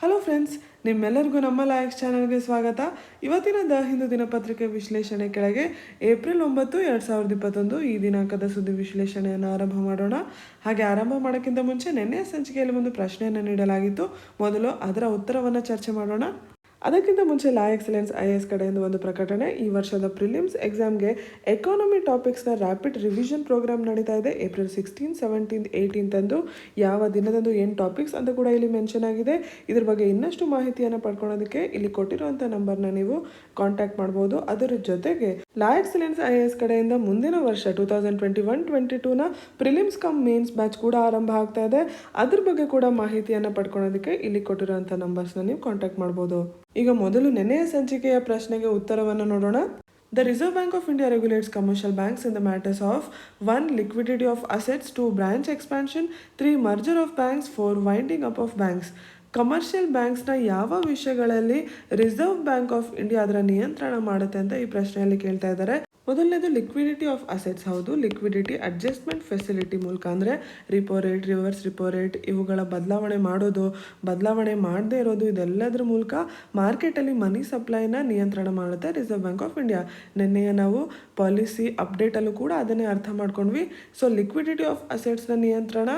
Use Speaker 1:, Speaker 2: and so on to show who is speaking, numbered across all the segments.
Speaker 1: Hello friends, ನಿಮ್ಮೆಲ್ಲರಿಗೂ ನಮ್ಮ likes ಚಾನಲ್ಗೆ ಸ್ವಾಗತ. ಇವತ್ತಿನ ದ ಹಿಂದೂ ದಿನಪತ್ರಿಕೆ ವಿಶ್ಲೇಷಣೆ ಕೆಳಗೆ ಏಪ್ರಿಲ್ 9, 2021 ಈ ದಿನಾಂಕದ ಸುದ್ದಿ ವಿಶ್ಲೇಷಣೆಯನ್ನು ಆರಂಭ ಮಾಡೋಣ. ಹಾಗೆ ಆರಂಭ ಮಾಡೋಕ್ಕಿಂತ ಮುಂಚೆ ನಿನ್ನೆಯ ಸಂಚಿಕೆಯಲ್ಲಿ ಒಂದು ಪ್ರಶ್ನೆಯನ್ನು ನೀಡಲಾಗಿತ್ತು. ಮೊದಲು ಅದರ ಉತ್ತರವನ್ನು ಚರ್ಚೆ ಮಾಡೋಣ. ಅದಕ್ಕಿಂತ ಮುಂಚೆ ಲಾ ಎಕ್ಸಲೆನ್ಸ್ IAS ಕಡೆಯಿಂದ ಒಂದು ಪ್ರಕಟಣೆ. ಈ ವರ್ಷದ ಪ್ರಿಲಿಮ್ಸ್ ಎಕ್ಸಾಮ್ಗೆ ಎಕಾನಮಿ ಟಾಪಿಕ್ಸ್ನ ರ್ಯಾಪಿಡ್ ರಿವಿಷನ್ ಪ್ರೋಗ್ರಾಮ್ ನಡೀತಾ ಇದೆ. ಏಪ್ರಿಲ್ 16, 17, 18 ಅಂದು ಯಾವ ದಿನದಂದು ಏನು ಟಾಪಿಕ್ಸ್ ಅಂತ ಕೂಡ ಇಲ್ಲಿ ಮೆನ್ಷನ್ ಆಗಿದೆ. ಇದ್ರ ಬಗ್ಗೆ ಇನ್ನಷ್ಟು ಮಾಹಿತಿಯನ್ನು ಪಡ್ಕೊಳ್ಳೋದಕ್ಕೆ ಇಲ್ಲಿ ಕೊಟ್ಟಿರುವಂಥ ನಂಬರ್ನ ನೀವು ಕಾಂಟ್ಯಾಕ್ಟ್ ಮಾಡ್ಬೋದು. ಅದರ ಜೊತೆಗೆ ಲಾ ಎಕ್ಸಲೆನ್ಸ್ IAS ಕಡೆಯಿಂದ ಮುಂದಿನ ವರ್ಷ 2021-22ನ ಪ್ರಿಲಿಮ್ಸ್ ಕಮ್ ಮೇನ್ಸ್ ಬ್ಯಾಚ್ ಕೂಡ ಆರಂಭ ಆಗ್ತಾ ಇದೆ. ಅದ್ರ ಬಗ್ಗೆ ಕೂಡ ಮಾಹಿತಿಯನ್ನು ಪಡ್ಕೊಳ್ಳೋದಕ್ಕೆ ಇಲ್ಲಿ ಕೊಟ್ಟಿರುವಂಥ ನಂಬರ್ಸ್ನ ನೀವು ಕಾಂಟ್ಯಾಕ್ಟ್ ಮಾಡ್ಬೋದು. ಈಗ ಮೊದಲು ನೆನೆಯ ಸಂಚಿಕೆಯ ಪ್ರಶ್ನೆಗೆ ಉತ್ತರವನ್ನು ನೋಡೋಣ. The Reserve Bank of India regulates commercial banks in the matters of 1. Liquidity of assets, 2. Branch expansion, 3. Merger of banks, 4. Winding up of banks. Commercial ಬ್ಯಾಂಕ್ಸ್ನ ಯಾವ ವಿಷಯಗಳಲ್ಲಿ ರಿಸರ್ವ್ ಬ್ಯಾಂಕ್ ಆಫ್ ಇಂಡಿಯಾ ಅದರ ನಿಯಂತ್ರಣ ಮಾಡುತ್ತೆ ಅಂತ ಈ ಪ್ರಶ್ನೆಯಲ್ಲಿ ಕೇಳ್ತಾ ಇದ್ದಾರೆ. ಮೊದಲನೇದು ಲಿಕ್ವಿಡಿಟಿ ಆಫ್ ಅಸೆಟ್ಸ್. ಹೌದು, ಲಿಕ್ವಿಡಿಟಿ ಅಡ್ಜಸ್ಟ್ಮೆಂಟ್ ಫೆಸಿಲಿಟಿ ಮೂಲಕ, ಅಂದರೆ repo rate, reverse repo rate ಇವುಗಳ ಬದಲಾವಣೆ ಮಾಡೋದು, ಬದಲಾವಣೆ ಮಾಡದೇ ಇರೋದು, ಇದೆಲ್ಲದರ ಮೂಲಕ ಮಾರ್ಕೆಟಲ್ಲಿ ಮನಿ ಸಪ್ಲೈನ ನಿಯಂತ್ರಣ ಮಾಡುತ್ತೆ ರಿಸರ್ವ್ ಬ್ಯಾಂಕ್ ಆಫ್ ಇಂಡಿಯಾ. ನಿನ್ನೆಯ ನಾವು ಪಾಲಿಸಿ ಅಪ್ಡೇಟಲ್ಲೂ ಕೂಡ ಅದನ್ನೇ ಅರ್ಥ ಮಾಡ್ಕೊಂಡ್ವಿ. ಸೊ ಲಿಕ್ವಿಡಿಟಿ ಆಫ್ ಅಸೆಟ್ಸ್ನ ನಿಯಂತ್ರಣ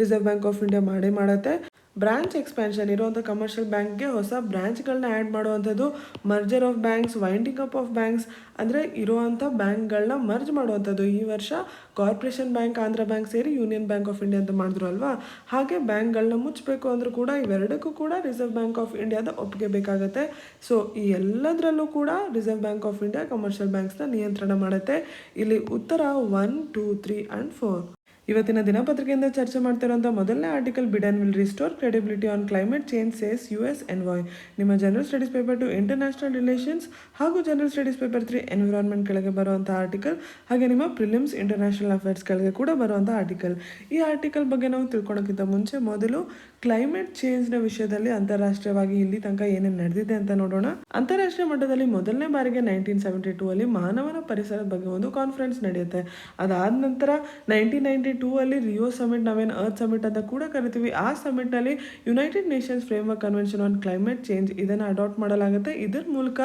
Speaker 1: ರಿಸರ್ವ್ ಬ್ಯಾಂಕ್ ಆಫ್ ಇಂಡಿಯಾ ಮಾಡುತ್ತೆ. ಬ್ರಾಂಚ್ ಎಕ್ಸ್ಪ್ಯಾನ್ಷನ್, ಇರುವಂಥ ಕಮರ್ಷಿಯಲ್ ಬ್ಯಾಂಕ್ಗೆ ಹೊಸ ಬ್ರಾಂಚ್ಗಳನ್ನ ಆ್ಯಡ್ ಮಾಡುವಂಥದ್ದು. Merger of banks, winding up of banks, ಅಂದರೆ ಇರುವಂಥ ಬ್ಯಾಂಕ್ಗಳನ್ನ ಮರ್ಜ್ ಮಾಡುವಂಥದ್ದು. ಈ ವರ್ಷ ಕಾರ್ಪೊರೇಷನ್ ಬ್ಯಾಂಕ್, ಆಂಧ್ರ ಬ್ಯಾಂಕ್ ಸೇರಿ ಯೂನಿಯನ್ ಬ್ಯಾಂಕ್ ಆಫ್ ಇಂಡಿಯಾ ಅಂತ ಮಾಡಿದ್ರು ಅಲ್ವಾ. ಹಾಗೆ ಬ್ಯಾಂಕ್ಗಳನ್ನ ಮುಚ್ಚಬೇಕು ಅಂದರೂ ಕೂಡ ಇವೆರಡಕ್ಕೂ ಕೂಡ ರಿಸರ್ವ್ ಬ್ಯಾಂಕ್ ಆಫ್ ಇಂಡಿಯಾದ ಒಪ್ಪಿಗೆ ಬೇಕಾಗುತ್ತೆ. ಸೊ ಈ ಎಲ್ಲದರಲ್ಲೂ ಕೂಡ Reserve Bank of India commercial ಬ್ಯಾಂಕ್ಸ್ನ ನಿಯಂತ್ರಣ ಮಾಡುತ್ತೆ. ಇಲ್ಲಿ ಉತ್ತರ 1, 2, 3 and 4. ಇವತ್ತಿನ ದಿನಪತ್ರಿಕೆಯಿಂದ ಚರ್ಚೆ ಮಾಡ್ತಿರೋಂಥ ಮೊದಲನೇ article, Biden will restore credibility on Climate change says US ಎನ್ವಾಯ್. ನಿಮ್ಮ general studies paper 2 international relations ಹಾಗೂ ಜನರಲ್ ಸ್ಟಡೀಸ್ ಪೇಪರ್ 3 ಎನ್ವಿರಾನ್ಮೆಂಟ್ ಕೆಳಗೆ ಬರುವಂಥ ಆರ್ಟಿಕಲ್, ಹಾಗೆ ನಿಮ್ಮ ಪ್ರಿಲಿಮ್ಸ್ ಇಂಟರ್ನ್ಯಾಷನಲ್ ಅಫೇರ್ಸ್ ಕೆಳಗೆ ಕೂಡ ಬರುವಂಥ ಆರ್ಟಿಕಲ್. ಈ ಆರ್ಟಿಕಲ್ ಬಗ್ಗೆ ನಾವು ತಿಳ್ಕೊಳೋಕ್ಕಿಂತ ಮುಂಚೆ ಮೊದಲು ಕ್ಲೈಮೇಟ್ ಚೇಂಜ್ನ ವಿಷಯದಲ್ಲಿ ಅಂತಾರಾಷ್ಟ್ರೀಯವಾಗಿ ಇಲ್ಲಿ ತನಕ ಏನೇನು ನಡೆದಿದೆ ಅಂತ ನೋಡೋಣ. ಅಂತಾರಾಷ್ಟ್ರೀಯ ಮಟ್ಟದಲ್ಲಿ ಮೊದಲನೇ ಬಾರಿಗೆ 1972 ಅಲ್ಲಿ ಮಾನವನ ಪರಿಸರದ ಬಗ್ಗೆ ಒಂದು ಕಾನ್ಫರೆನ್ಸ್ ನಡೆಯುತ್ತೆ. ಅದಾದ ನಂತರ 1992 ಅಲ್ಲಿ ರಿಯೋ ಸಮಿಟ್, ನಾವೇನು ಅರ್ತ್ ಸಮಿಟ್ ಅಂತ ಕೂಡ ಕರಿತೀವಿ, ಆ ಸಮಿಟ್ನಲ್ಲಿ United Nations Framework Convention on Climate Change ಇದನ್ನು ಅಡಾಪ್ಟ್ ಮಾಡಲಾಗುತ್ತೆ. ಇದರ ಮೂಲಕ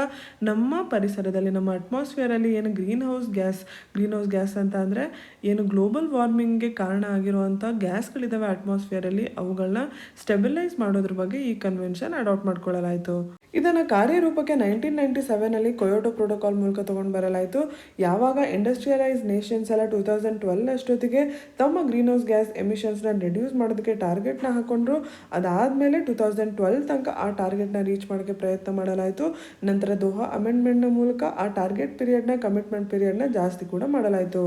Speaker 1: ನಮ್ಮ ಪರಿಸರದಲ್ಲಿ, ನಮ್ಮ ಅಟ್ಮಾಸ್ಫಿಯರಲ್ಲಿ ಏನು ಗ್ರೀನ್ ಹೌಸ್ ಗ್ಯಾಸ್ ಅಂತ ಅಂದರೆ ಏನು ಗ್ಲೋಬಲ್ ವಾರ್ಮಿಂಗ್ಗೆ ಕಾರಣ ಆಗಿರುವಂಥ ಗ್ಯಾಸ್ಗಳಿದ್ದಾವೆ ಅಟ್ಮಾಸ್ಫಿಯರಲ್ಲಿ, ಅವುಗಳನ್ನ ಸ್ಟೆಬಿಲೈಸ್ ಮಾಡೋದ್ರ ಬಗ್ಗೆ ಈ ಕನ್ವೆನ್ಷನ್ ಅಡಾಪ್ಟ್ ಮಾಡ್ಕೊಳ್ಳಲಾಯಿತು. ಇದನ್ನು ಕಾರ್ಯರೂಪಕ್ಕೆ 1997 ಅಲ್ಲಿ ಕೊಯೋಟೋ ಪ್ರೋಟೋಕಾಲ್ ಮೂಲಕ ತೊಗೊಂಡು ಬರಲಾಯಿತು. ಯಾವಾಗ ಇಂಡಸ್ಟ್ರಿಯಲೈಸ್ ನೇಷನ್ಸ್ ಎಲ್ಲ 2012 ಅಷ್ಟೊತ್ತಿಗೆ ತಮ್ಮ ಗ್ರೀನ್ ಹೌಸ್ ಗ್ಯಾಸ್ ಎಮಿಷನ್ಸ್ನ ರಿಡ್ಯೂಸ್ ಮಾಡೋದಕ್ಕೆ ಟಾರ್ಗೆಟ್ನ ಹಾಕೊಂಡ್ರು. ಅದಾದಮೇಲೆ 2012 ತನಕ ಆ ಟಾರ್ಗೆಟ್ನ ರೀಚ್ ಮಾಡೋಕ್ಕೆ ಪ್ರಯತ್ನ ಮಾಡಲಾಯಿತು. ನಂತರ ದೋಹಾ ಅಮೆಂಡ್ಮೆಂಟ್ನ ಮೂಲಕ ಆ ಟಾರ್ಗೆಟ್ ಪೀರಿಯಡ್ನ, ಕಮಿಟ್ಮೆಂಟ್ ಪೀರಿಯಡ್ನ ಜಾಸ್ತಿ ಕೂಡ ಮಾಡಲಾಯಿತು.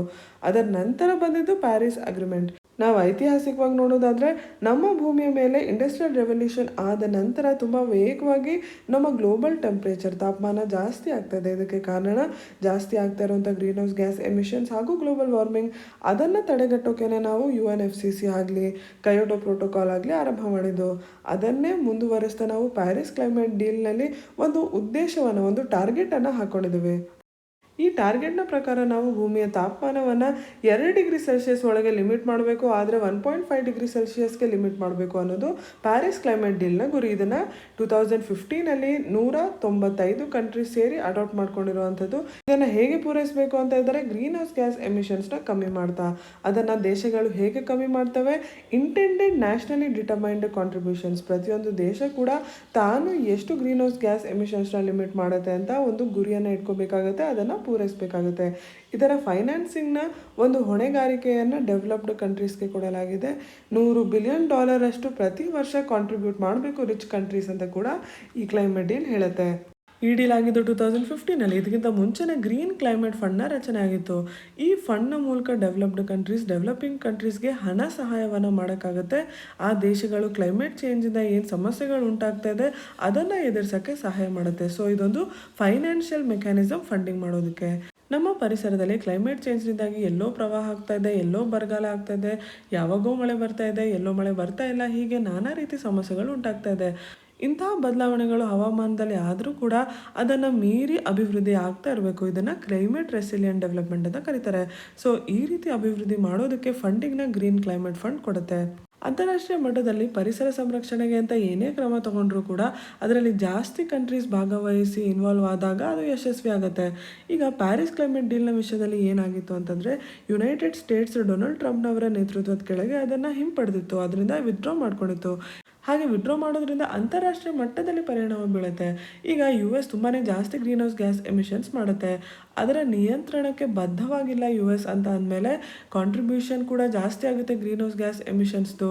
Speaker 1: ಅದರ ನಂತರ ಬಂದಿದ್ದು ಪ್ಯಾರಿಸ್ ಅಗ್ರಿಮೆಂಟ್. ನಾವು ಐತಿಹಾಸಿಕವಾಗಿ ನೋಡೋದಾದರೆ ನಮ್ಮ ಭೂಮಿಯ ಮೇಲೆ ಇಂಡಸ್ಟ್ರಿಯಲ್ ರೆವಲ್ಯೂಷನ್ ಆದ ನಂತರ ತುಂಬ ವೇಗವಾಗಿ ನಮ್ಮ ಗ್ಲೋಬಲ್ ಟೆಂಪ್ರೇಚರ್, ತಾಪಮಾನ ಜಾಸ್ತಿ ಆಗ್ತಾಯಿದೆ. ಇದಕ್ಕೆ ಕಾರಣ ಜಾಸ್ತಿ ಆಗ್ತಾ ಇರುವಂಥ ಗ್ರೀನ್ ಹೌಸ್ ಗ್ಯಾಸ್ ಎಮಿಷನ್ಸ್ ಹಾಗೂ ಗ್ಲೋಬಲ್ ವಾರ್ಮಿಂಗ್. ಅದನ್ನು ತಡೆಗಟ್ಟೋಕೆ ನಾವು UNFCCC ಆಗಲಿ, ಕಯೋಟೋ ಪ್ರೋಟೋಕಾಲ್ ಆಗಲಿ ಆರಂಭ ಮಾಡಿದ್ದು. ಅದನ್ನೇ ಮುಂದುವರಿಸ್ತಾ ನಾವು ಪ್ಯಾರಿಸ್ ಕ್ಲೈಮೇಟ್ ಡೀಲ್ನಲ್ಲಿ ಒಂದು ಉದ್ದೇಶವನ್ನು, ಒಂದು ಟಾರ್ಗೆಟನ್ನು ಹಾಕ್ಕೊಂಡಿದ್ದೀವಿ. ಈ ಟಾರ್ಗೆಟ್ನ ಪ್ರಕಾರ ನಾವು ಭೂಮಿಯ ತಾಪಮಾನವನ್ನು 2 ಡಿಗ್ರಿ ಸೆಲ್ಸಿಯಸ್ ಒಳಗೆ ಲಿಮಿಟ್ ಮಾಡಬೇಕು, ಆದರೆ 1.5 ಡಿಗ್ರಿ ಸೆಲ್ಸಿಯಸ್ಗೆ ಲಿಮಿಟ್ ಮಾಡಬೇಕು ಅನ್ನೋದು ಪ್ಯಾರಿಸ್ ಕ್ಲೈಮೇಟ್ ಡೀಲ್ನ ಗುರಿ. ಇದನ್ನು 2015 195 ಕಂಟ್ರೀಸ್ ಸೇರಿ ಅಡಾಪ್ಟ್ ಮಾಡ್ಕೊಂಡಿರುವಂಥದ್ದು. ಇದನ್ನು ಹೇಗೆ ಪೂರೈಸಬೇಕು ಅಂತ ಇದ್ದರೆ ಗ್ರೀನ್ ಹೌಸ್ ಗ್ಯಾಸ್ ಎಮಿಷನ್ಸ್ನ ಕಮ್ಮಿ ಮಾಡ್ತಾ, ಅದನ್ನು ದೇಶಗಳು ಹೇಗೆ ಕಮ್ಮಿ ಮಾಡ್ತವೆ, ಇಂಟೆಂಡೆಡ್ ನ್ಯಾಷನಲಿ ಡಿಟರ್ಮೈನ್ಡ್ ಕಾಂಟ್ರಿಬ್ಯೂಷನ್ಸ್, ಪ್ರತಿಯೊಂದು ದೇಶ ಕೂಡ ತಾನು ಎಷ್ಟು ಗ್ರೀನ್ ಹೌಸ್ ಗ್ಯಾಸ್ ಎಮಿಷನ್ಸ್ನ ಲಿಮಿಟ್ ಮಾಡುತ್ತೆ ಅಂತ ಒಂದು ಗುರಿಯನ್ನು ಇಟ್ಕೋಬೇಕಾಗುತ್ತೆ, ಅದನ್ನು ಪೂರೈಸಬೇಕಾಗುತ್ತೆ. ಇದರ ಫೈನಾನ್ಸಿಂಗ್ನ ಒಂದು ಹೊಣೆಗಾರಿಕೆಯನ್ನು ಡೆವಲಪ್ಡ್ ಕಂಟ್ರೀಸ್ಗೆ ಕೊಡಲಾಗಿದೆ. $100 ಬಿಲಿಯನ್ ಅಷ್ಟು ಪ್ರತಿ ವರ್ಷ ಕಾಂಟ್ರಿಬ್ಯೂಟ್ ಮಾಡಬೇಕು ರಿಚ್ ಕಂಟ್ರೀಸ್ ಅಂತ ಕೂಡ ಈ ಕ್ಲೈಮೇಟ್ ಡೀಲ್ ಹೇಳುತ್ತೆ. ಈ ಡೀಲ್ ಆಗಿದ್ದು 2015 ಇದಕ್ಕಿಂತ ಮುಂಚೆನೇ ಗ್ರೀನ್ ಕ್ಲೈಮೇಟ್ ಫಂಡ್ನ ರಚನೆ ಆಗಿತ್ತು. ಈ ಫಂಡ್ನ ಮೂಲಕ ಡೆವಲಪಿಂಗ್ ಕಂಟ್ರೀಸ್ಗೆ ಹಣ ಸಹಾಯವನ್ನು ಮಾಡೋಕ್ಕಾಗುತ್ತೆ. ಆ ದೇಶಗಳು ಕ್ಲೈಮೇಟ್ ಚೇಂಜಿಂದ ಏನು ಸಮಸ್ಯೆಗಳು ಉಂಟಾಗ್ತಾ ಇದೆ ಅದನ್ನು ಎದುರಿಸೋಕ್ಕೆ ಸಹಾಯ ಮಾಡುತ್ತೆ. ಸೊ ಇದೊಂದು ಫೈನಾನ್ಷಿಯಲ್ ಮೆಕ್ಯಾನಿಸಮ್ ಫಂಡಿಂಗ್ ಮಾಡೋದಕ್ಕೆ. ನಮ್ಮ ಪರಿಸರದಲ್ಲಿ ಕ್ಲೈಮೇಟ್ ಚೇಂಜ್ನಿಂದಾಗಿ ಎಲ್ಲೋ ಪ್ರವಾಹ ಆಗ್ತಾ ಇದೆ, ಎಲ್ಲೋ ಬರಗಾಲ ಆಗ್ತಾ ಇದೆ, ಯಾವಾಗೋ ಮಳೆ ಬರ್ತಾ ಇದೆ, ಎಲ್ಲೋ ಮಳೆ ಬರ್ತಾ ಇಲ್ಲ, ಹೀಗೆ ನಾನಾ ರೀತಿ ಸಮಸ್ಯೆಗಳು ಉಂಟಾಗ್ತಾ ಇದೆ. ಇಂತಹ ಬದಲಾವಣೆಗಳು ಹವಾಮಾನದಲ್ಲಿ ಆದರೂ ಕೂಡ ಅದನ್ನು ಮೀರಿ ಅಭಿವೃದ್ಧಿ ಆಗ್ತಾ ಇರಬೇಕು. ಇದನ್ನು ಕ್ಲೈಮೇಟ್ ರೆಸಿಲಿಯಂಟ್ ಡೆವಲಪ್ಮೆಂಟ್ ಅಂತ ಕರೀತಾರೆ. ಸೊ ಈ ರೀತಿ ಅಭಿವೃದ್ಧಿ ಮಾಡೋದಕ್ಕೆ ಫಂಡಿಂಗ್ನ ಗ್ರೀನ್ ಕ್ಲೈಮೇಟ್ ಫಂಡ್ ಕೊಡುತ್ತೆ. ಅಂತಾರಾಷ್ಟ್ರೀಯ ಮಟ್ಟದಲ್ಲಿ ಪರಿಸರ ಸಂರಕ್ಷಣೆಗೆ ಅಂತ ಏನೇ ಕ್ರಮ ತಗೊಂಡ್ರೂ ಕೂಡ ಅದರಲ್ಲಿ ಜಾಸ್ತಿ ಕಂಟ್ರೀಸ್ ಭಾಗವಹಿಸಿ ಇನ್ವಾಲ್ವ್ ಆದಾಗ ಅದು ಯಶಸ್ವಿ ಆಗುತ್ತೆ. ಈಗ ಪ್ಯಾರಿಸ್ ಕ್ಲೈಮೇಟ್ ಡೀಲ್ನ ವಿಷಯದಲ್ಲಿ ಏನಾಗಿತ್ತು ಅಂತಂದರೆ, ಯುನೈಟೆಡ್ ಸ್ಟೇಟ್ಸ್ ಡೊನಾಲ್ಡ್ ಟ್ರಂಪ್ನವರ ನೇತೃತ್ವದ ಕೆಳಗೆ ಅದನ್ನು ಹಿಂಪಡೆದಿತ್ತು, ಅದರಿಂದ ವಿತ್ಡ್ರಾ ಮಾಡ್ಕೊಂಡಿತ್ತು. ಹಾಗೆ ವಿಡ್ರಾ ಮಾಡೋದ್ರಿಂದ ಅಂತಾರಾಷ್ಟ್ರೀಯ ಮಟ್ಟದಲ್ಲಿ ಪರಿಣಾಮ ಬೀಳುತ್ತೆ. ಈಗ US ತುಂಬಾ ಜಾಸ್ತಿ ಗ್ರೀನ್ ಹೌಸ್ ಗ್ಯಾಸ್ ಎಮಿಷನ್ಸ್ ಮಾಡುತ್ತೆ. ಅದರ ನಿಯಂತ್ರಣಕ್ಕೆ ಬದ್ಧವಾಗಿಲ್ಲ US ಅಂತ ಅಂದಮೇಲೆ ಕಾಂಟ್ರಿಬ್ಯೂಷನ್ ಕೂಡ ಜಾಸ್ತಿ ಆಗುತ್ತೆ ಗ್ರೀನ್ ಹೌಸ್ ಗ್ಯಾಸ್ ಎಮಿಷನ್ಸ್ದು.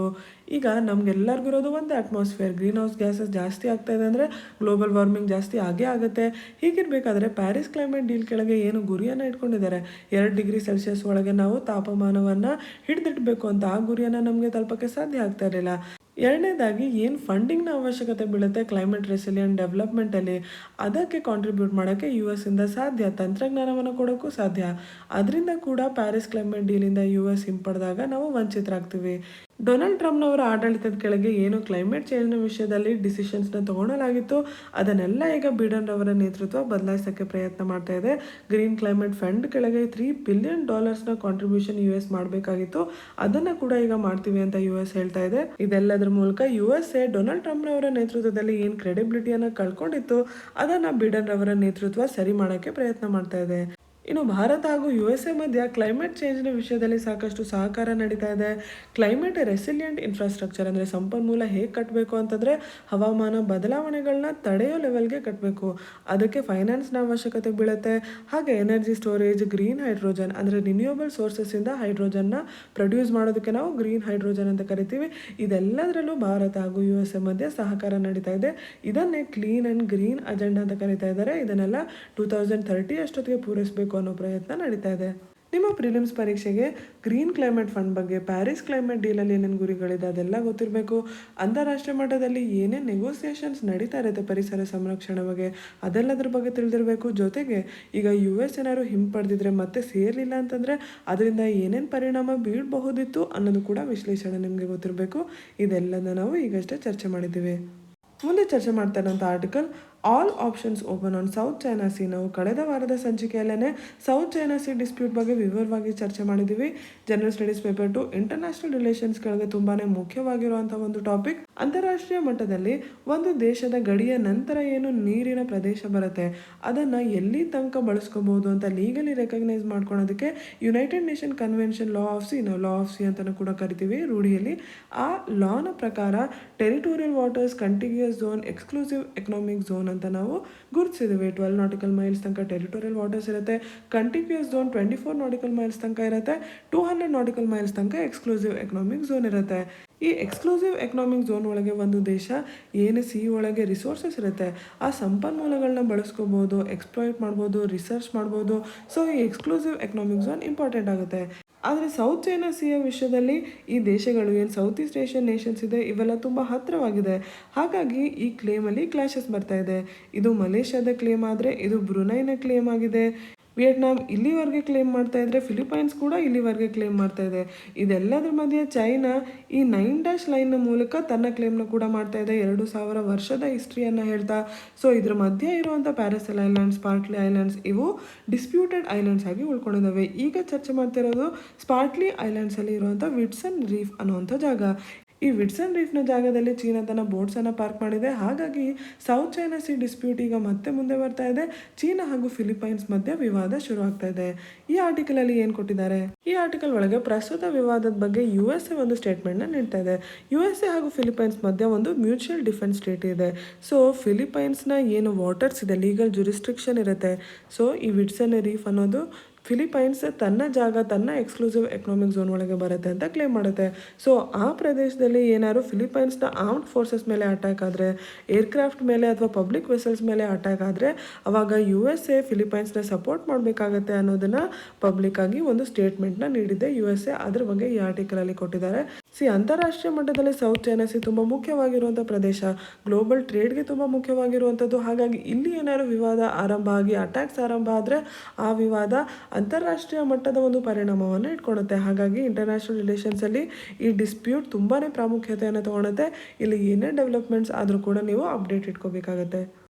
Speaker 1: ಈಗ ನಮಗೆಲ್ಲರಿಗೂ ಇರೋದು ಒಂದು ಅಟ್ಮಾಸ್ಫಿಯರ್, ಗ್ರೀನ್ ಹೌಸ್ ಗ್ಯಾಸಸ್ ಜಾಸ್ತಿ ಆಗ್ತಾ ಇದೆ ಅಂದರೆ ಗ್ಲೋಬಲ್ ವಾರ್ಮಿಂಗ್ ಜಾಸ್ತಿ ಆಗೇ ಆಗುತ್ತೆ. ಹೀಗಿರಬೇಕಾದ್ರೆ ಪ್ಯಾರಿಸ್ ಕ್ಲೈಮೇಟ್ ಡೀಲ್ ಕೆಳಗೆ ಏನು ಗುರಿಯನ್ನು ಇಟ್ಕೊಂಡಿದ್ದಾರೆ, 2 ಡಿಗ್ರಿ ಸೆಲ್ಸಿಯಸ್ ಒಳಗೆ ನಾವು ತಾಪಮಾನವನ್ನು ಹಿಡಿದಿಡಬೇಕು ಅಂತ, ಆ ಗುರಿಯನ್ನು ನಮಗೆ ತಲುಪೋಕ್ಕೆ ಸಾಧ್ಯ ಆಗ್ತಾ ಇರಲಿಲ್ಲ. ಎರಡನೇದಾಗಿ ಏನು ಫಂಡಿಂಗ್ನ ಅವಶ್ಯಕತೆ ಬೀಳುತ್ತೆ ಕ್ಲೈಮೇಟ್ ರೆಸಿಲಿಯಂಟ್ ಡೆವಲಪ್ಮೆಂಟಲ್ಲಿ, ಅದಕ್ಕೆ ಕಾಂಟ್ರಿಬ್ಯೂಟ್ ಮಾಡೋಕ್ಕೆ US ಇಂದ ಸಾಧ್ಯ, ತಂತ್ರಜ್ಞಾನವನ್ನು ಕೊಡೋಕ್ಕೂ ಸಾಧ್ಯ. ಅದರಿಂದ ಕೂಡ ಪ್ಯಾರಿಸ್ ಕ್ಲೈಮೇಟ್ ಡೀಲಿಂದ US ಹಿಂಪಡೆದಾಗ ನಾವು ವಂಚಿತರಾಗ್ತೀವಿ. ಡೊನಾಲ್ಡ್ ಟ್ರಂಪ್ನವರ ಆಡಳಿತದ ಕೆಳಗೆ ಏನು ಕ್ಲೈಮೇಟ್ ಚೇಂಜ್ನ ವಿಷಯದಲ್ಲಿ ಡಿಸಿಷನ್ಸ್ನ ತಗೊಳ್ಳಲಾಗಿತ್ತು, ಅದನ್ನೆಲ್ಲ ಈಗ ಬಿಡೆನ್ ರವರ ನೇತೃತ್ವ ಬದಲಾಯಿಸೋಕ್ಕೆ ಪ್ರಯತ್ನ ಮಾಡ್ತಾ ಇದೆ. ಗ್ರೀನ್ ಕ್ಲೈಮೇಟ್ ಫಂಡ್ ಕೆಳಗೆ $3 ಬಿಲಿಯನ್ ಕಾಂಟ್ರಿಬ್ಯೂಷನ್ US ಮಾಡಬೇಕಾಗಿತ್ತು, ಅದನ್ನು ಕೂಡ ಈಗ ಮಾಡ್ತೀವಿ ಅಂತ US ಹೇಳ್ತಾ ಇದೆ. ಇದೆಲ್ಲದರ ಮೂಲಕ USA ಡೊನಾಲ್ಡ್ ಟ್ರಂಪ್ನವರ ನೇತೃತ್ವದಲ್ಲಿ ಏನು ಕ್ರೆಡಿಬಿಲಿಟಿಯನ್ನು ಕಳ್ಕೊಂಡಿತ್ತು, ಅದನ್ನು ಬಿಡೆನ್ ರವರ ನೇತೃತ್ವ ಸರಿ ಮಾಡೋಕ್ಕೆ ಪ್ರಯತ್ನ ಮಾಡ್ತಾ ಇದೆ. ಇನ್ನು ಭಾರತ ಹಾಗೂ USA ಮಧ್ಯ ಕ್ಲೈಮೇಟ್ ಚೇಂಜ್ನ ವಿಷಯದಲ್ಲಿ ಸಾಕಷ್ಟು ಸಹಕಾರ ನಡೀತಾ ಇದೆ. ಕ್ಲೈಮೇಟ್ ರೆಸಿಲಿಯಂಟ್ ಇನ್ಫ್ರಾಸ್ಟ್ರಕ್ಚರ್ ಅಂದರೆ ಸಂಪನ್ಮೂಲ ಹೇಗೆ ಕಟ್ಟಬೇಕು ಅಂತಂದರೆ, ಹವಾಮಾನ ಬದಲಾವಣೆಗಳನ್ನ ತಡೆಯೋ ಲೆವೆಲ್ಗೆ ಕಟ್ಟಬೇಕು. ಅದಕ್ಕೆ ಫೈನಾನ್ಸ್ನ ಅವಶ್ಯಕತೆ ಬೀಳುತ್ತೆ. ಹಾಗೆ ಎನರ್ಜಿ ಸ್ಟೋರೇಜ್, ಗ್ರೀನ್ ಹೈಡ್ರೋಜನ್ ಅಂದರೆ ರಿನ್ಯೂಯಬಲ್ ಸೋರ್ಸಸ್ಸಿಂದ ಹೈಡ್ರೋಜನ್ನ ಪ್ರೊಡ್ಯೂಸ್ ಮಾಡೋದಕ್ಕೆ ನಾವು ಗ್ರೀನ್ ಹೈಡ್ರೋಜನ್ ಅಂತ ಕರಿತೀವಿ. ಇದೆಲ್ಲದರಲ್ಲೂ ಭಾರತ ಹಾಗೂ USA ಮಧ್ಯೆ ಸಹಕಾರ ನಡೀತಾ ಇದೆ. ಇದನ್ನೇ ಕ್ಲೀನ್ ಆ್ಯಂಡ್ ಗ್ರೀನ್ ಅಜೆಂಡಾ ಅಂತ ಕರಿತಾ ಇದ್ದಾರೆ. ಇದನ್ನೆಲ್ಲ 2030 ಅಷ್ಟೊತ್ತಿಗೆ ಪೂರೈಸಬೇಕು ಅನ್ನೋ ಪ್ರಯತ್ನ ನಡೀತಾ ಇದೆ. ನಿಮ್ಮ ಪ್ರಿಲಿಮ್ಸ್ ಪರೀಕ್ಷೆಗೆ ಗ್ರೀನ್ ಕ್ಲೈಮೇಟ್ ಫಂಡ್ ಬಗ್ಗೆ, ಪ್ಯಾರಿಸ್ ಕ್ಲೈಮೇಟ್ ಡೀಲಲ್ಲಿ ಏನೇನು ಗುರಿಗಳಿದೆ ಅದೆಲ್ಲ ಗೊತ್ತಿರಬೇಕು. ಅಂತಾರಾಷ್ಟ್ರೀಯ ಮಟ್ಟದಲ್ಲಿ ಏನೇನು ನೆಗೋಸಿಯೇಷನ್ಸ್ ನಡೀತಾ ಇರುತ್ತೆ ಪರಿಸರ ಸಂರಕ್ಷಣೆ ಬಗ್ಗೆ, ಅದೆಲ್ಲದ್ರ ಬಗ್ಗೆ ತಿಳಿದಿರಬೇಕು. ಜೊತೆಗೆ ಈಗ US ಏನಾದ್ರು ಹಿಂಪಡೆದಿದ್ರೆ ಮತ್ತೆ ಸೇರಲಿಲ್ಲ ಅಂತಂದರೆ ಅದರಿಂದ ಏನೇನು ಪರಿಣಾಮ ಬೀಳಬಹುದಿತ್ತು ಅನ್ನೋದು ಕೂಡ ವಿಶ್ಲೇಷಣೆ ನಿಮಗೆ ಗೊತ್ತಿರಬೇಕು. ಇದೆಲ್ಲದನ್ನ ನಾವು ಈಗಷ್ಟೇ ಚರ್ಚೆ ಮಾಡಿದ್ದೀವಿ. ಮುಂದೆ ಚರ್ಚೆ ಮಾಡ್ತಾ ಇರೋಂಥ article all options open on south China C. ನಾವು ಕಳೆದ ವಾರದ ಸಂಚಿಕೆಯಲ್ಲೇ ಸೌತ್ ಚೈನಾ ಸಿ ಡಿಸ್ಪ್ಯೂಟ್ ಬಗ್ಗೆ ವಿವರವಾಗಿ ಚರ್ಚೆ ಮಾಡಿದ್ದೀವಿ. ಜನರಲ್ ಸ್ಟಡೀಸ್ ಪೇಪರ್ 2 ಇಂಟರ್ನ್ಯಾಷನಲ್ ರಿಲೇಷನ್ಸ್ಗಳಿಗೆ ತುಂಬಾ ಮುಖ್ಯವಾಗಿರುವಂಥ ಒಂದು ಟಾಪಿಕ್. ಅಂತಾರಾಷ್ಟ್ರೀಯ ಮಟ್ಟದಲ್ಲಿ ಒಂದು ದೇಶದ ಗಡಿಯ ನಂತರ ಏನು ನೀರಿನ ಪ್ರದೇಶ ಬರುತ್ತೆ, ಅದನ್ನು ಎಲ್ಲಿ ತನಕ ಬಳಸ್ಕೋಬಹುದು ಅಂತ ಲೀಗಲಿ ರೆಕಗ್ನೈಸ್ ಮಾಡ್ಕೊಳೋದಕ್ಕೆ United Nation Convention law of sea, ನಾವು ಲಾ ಆಫ್ ಸಿ ಅಂತಲೂ ಕೂಡ ಕರಿತೀವಿ ರೂಢಿಯಲ್ಲಿ. ಆ ಲಾನ ಪ್ರಕಾರ territorial waters, contiguous zone, exclusive economic zone ಅಂತ ನಾವು ಗುರುತಿಸಿದ್ದೀವಿ. 12 ನಾಟಿಕಲ್ ಮೈಲ್ಸ್ ತನಕ ಟೆರಿಟೋರಿಯಲ್ ವಾಟರ್ಸ್ ಇರುತ್ತೆ. ಕಂಟಿಗ್ಯೂಸ್ ಝೋನ್ 24 ನಾಟಿಕಲ್ ಮೈಲ್ಸ್ ತನಕ ಇರುತ್ತೆ. 200 ನಾಟಿಕಲ್ ಮೈಲ್ಸ್ ತನಕ ಎಕ್ಸ್ಕ್ಲೂಸಿವ್ ಎಕನಾಮಿಕ್ ಝೋನ್ ಇರುತ್ತೆ. ಈ ಎಕ್ಸ್ಕ್ಲೂಸಿವ್ ಎಕನಾಮಿಕ್ ಝೋನ್ ಒಳಗೆ ಒಂದು ದೇಶ ಏನು ಸಿ ಒಳಗೆ ರಿಸೋರ್ಸಸ್ ಇರುತ್ತೆ, ಆ ಸಂಪನ್ಮೂಲಗಳನ್ನ ಬಳಸ್ಕೋಬೋದು, ಎಕ್ಸ್ಪ್ಲಾಯ್ಟ್ ಮಾಡ್ಬೋದು, ರಿಸರ್ಚ್ ಮಾಡ್ಬೋದು. ಸೊ ಈ ಎಕ್ಸ್ಕ್ಲೂಸಿವ್ ಎಕನಾಮಿಕ್ ಝೋನ್ ಇಂಪಾರ್ಟೆಂಟ್ ಆಗುತ್ತೆ. ಆದರೆ ಸೌತ್ ಚೈನಾ ಸಿಯ ವಿಷಯದಲ್ಲಿ ಈ ದೇಶಗಳು ಏನು ಸೌತ್ ಈಸ್ಟ್ ಏಷ್ಯನ್ ನೇಷನ್ಸ್ ಇದೆ, ಇವೆಲ್ಲ ತುಂಬ ಹತ್ತಿರವಾಗಿದೆ. ಹಾಗಾಗಿ ಈ ಕ್ಲೇಮಲ್ಲಿ ಕ್ಲಾಶಸ್ ಬರ್ತಾ ಇದೆ. ಇದು ಮಲೇಷ್ಯಾದ ಕ್ಲೇಮ್ ಆದರೆ ಇದು ಬ್ರುನೈನ ಕ್ಲೇಮ್ ಆಗಿದೆ. ವಿಯೆಟ್ನಾಂ ಇಲ್ಲಿವರೆಗೆ ಕ್ಲೇಮ್ ಮಾಡ್ತಾ ಇದ್ರೆ, ಫಿಲಿಪೈನ್ಸ್ ಕೂಡ ಇಲ್ಲಿವರೆಗೆ ಕ್ಲೇಮ್ ಮಾಡ್ತಾ ಇದೆ. ಇದೆಲ್ಲದರ ಮಧ್ಯೆ ಚೈನಾ ಈ 9 ಲೈನ್ನ ಮೂಲಕ ತನ್ನ ಕ್ಲೇಮ್ನ ಕೂಡ ಮಾಡ್ತಾ ಇದೆ, 2000 ವರ್ಷದ ಹಿಸ್ಟ್ರಿಯನ್ನು ಹೇಳ್ತಾ. ಸೊ ಇದ್ರ ಮಧ್ಯೆ ಇರುವಂಥ ಪ್ಯಾರಾಸೆಲ್ ಐಲ್ಯಾಂಡ್ಸ್, ಸ್ಪಾರ್ಟ್ಲಿ ಐಲ್ಯಾಂಡ್ಸ್, ಇವು ಡಿಸ್ಪ್ಯೂಟೆಡ್ ಐಲ್ಯಾಂಡ್ಸ್ ಆಗಿ ಉಳ್ಕೊಂಡಿದ್ದಾವೆ. ಈಗ ಚರ್ಚೆ ಮಾಡ್ತಿರೋದು ಸ್ಪಾರ್ಟ್ಲಿ ಐಲ್ಯಾಂಡ್ಸಲ್ಲಿ ಇರುವಂಥ ವಿಟ್ಸನ್ ರೀಫ್ ಅನ್ನುವಂಥ ಜಾಗ. ಈ ವಿಟ್ಸನ್ ರೀಫ್ನ ಜಾಗದಲ್ಲಿ ಚೀನಾ ತನ್ನ ಬೋಟ್ಸನ್ನು ಪಾರ್ಕ್ ಮಾಡಿದೆ. ಹಾಗಾಗಿ ಸೌತ್ ಚೈನಾ ಸಿ ಡಿಸ್ಪ್ಯೂಟ್ ಈಗ ಮತ್ತೆ ಮುಂದೆ ಬರ್ತಾ ಇದೆ. ಚೀನಾ ಹಾಗೂ ಫಿಲಿಪೈನ್ಸ್ ಮಧ್ಯೆ ವಿವಾದ ಶುರು ಆಗ್ತಾ ಇದೆ. ಈ ಆರ್ಟಿಕಲಲ್ಲಿ ಏನು ಕೊಟ್ಟಿದ್ದಾರೆ, ಈ ಆರ್ಟಿಕಲ್ ಒಳಗೆ ಪ್ರಸ್ತುತ ವಿವಾದದ ಬಗ್ಗೆ USA ಒಂದು ಸ್ಟೇಟ್ಮೆಂಟ್ನ ನೀಡ್ತಾ ಇದೆ. USA ಹಾಗೂ ಫಿಲಿಪೈನ್ಸ್ ಮಧ್ಯೆ ಒಂದು ಮ್ಯೂಚುವಲ್ ಡಿಫೆನ್ಸ್ ಟ್ರೀಟಿ ಇದೆ. ಸೊ ಫಿಲಿಪೈನ್ಸ್ನ ಏನು ವಾಟರ್ಸ್ ಇದೆ, ಲೀಗಲ್ ಜುರಿಸ್ಟ್ರಿಕ್ಷನ್ ಇರುತ್ತೆ. ಸೊ ಈ ವಿಟ್ಸನ್ ರೀಫ್ ಅನ್ನೋದು ಫಿಲಿಪೈನ್ಸ್ ತನ್ನ ಜಾಗ, ತನ್ನ ಎಕ್ಸ್ಕ್ಲೂಸಿವ್ ಎಕನಾಮಿಕ್ ಝೋನ್ ಒಳಗೆ ಬರುತ್ತೆ ಅಂತ ಕ್ಲೇಮ್ ಮಾಡುತ್ತೆ. ಸೊ ಆ ಪ್ರದೇಶದಲ್ಲಿ ಏನಾದ್ರು ಫಿಲಿಪೈನ್ಸ್ನ ಆರ್ಮ್ಡ್ ಫೋರ್ಸಸ್ ಮೇಲೆ ಅಟ್ಯಾಕ್ ಆದರೆ, ಏರ್ಕ್ರಾಫ್ಟ್ ಮೇಲೆ ಅಥವಾ ಪಬ್ಲಿಕ್ ವೆಸಲ್ಸ್ ಮೇಲೆ ಅಟ್ಯಾಕ್ ಆದರೆ, ಅವಾಗ USA ಫಿಲಿಪೈನ್ಸ್ನ ಸಪೋರ್ಟ್ ಮಾಡಬೇಕಾಗತ್ತೆ ಅನ್ನೋದನ್ನು ಪಬ್ಲಿಕ್ ಆಗಿ ಒಂದು ಸ್ಟೇಟ್ಮೆಂಟ್ನ ನೀಡಿದೆ USA. ಅದ್ರ ಬಗ್ಗೆ ಈ ಆರ್ಟಿಕಲಲ್ಲಿ ಕೊಟ್ಟಿದ್ದಾರೆ. ಅಂತಾರಾಷ್ಟ್ರೀಯ ಮಟ್ಟದಲ್ಲಿ ಸೌತ್ ಚೈನಾ ಸಿ ತುಂಬ ಮುಖ್ಯವಾಗಿರುವಂಥ ಪ್ರದೇಶ, ಗ್ಲೋಬಲ್ ಟ್ರೇಡ್ಗೆ ತುಂಬ ಮುಖ್ಯವಾಗಿರುವಂಥದ್ದು. ಹಾಗಾಗಿ ಇಲ್ಲಿ ಏನಾದ್ರು ವಿವಾದ ಆರಂಭ ಆಗಿ ಅಟ್ಯಾಕ್ಸ್ ಆರಂಭ ಆದರೆ ಆ ವಿವಾದ ಅಂತಾರಾಷ್ಟ್ರೀಯ ಮಟ್ಟದ ಒಂದು ಪರಿಣಾಮವನ್ನು ಇಟ್ಕೊಳುತ್ತೆ. ಹಾಗಾಗಿ ಇಂಟರ್ನ್ಯಾಷನಲ್ ರಿಲೇಷನ್ಸಲ್ಲಿ ಈ ಡಿಸ್ಪ್ಯೂಟ್ ತುಂಬಾ ಪ್ರಾಮುಖ್ಯತೆಯನ್ನು ತೊಗೊಳುತ್ತೆ. ಇಲ್ಲಿ ಏನೇ ಡೆವಲಪ್ಮೆಂಟ್ಸ್ ಆದರೂ ಕೂಡ ನೀವು ಅಪ್ಡೇಟ್ ಇಟ್ಕೋಬೇಕಾಗತ್ತೆ.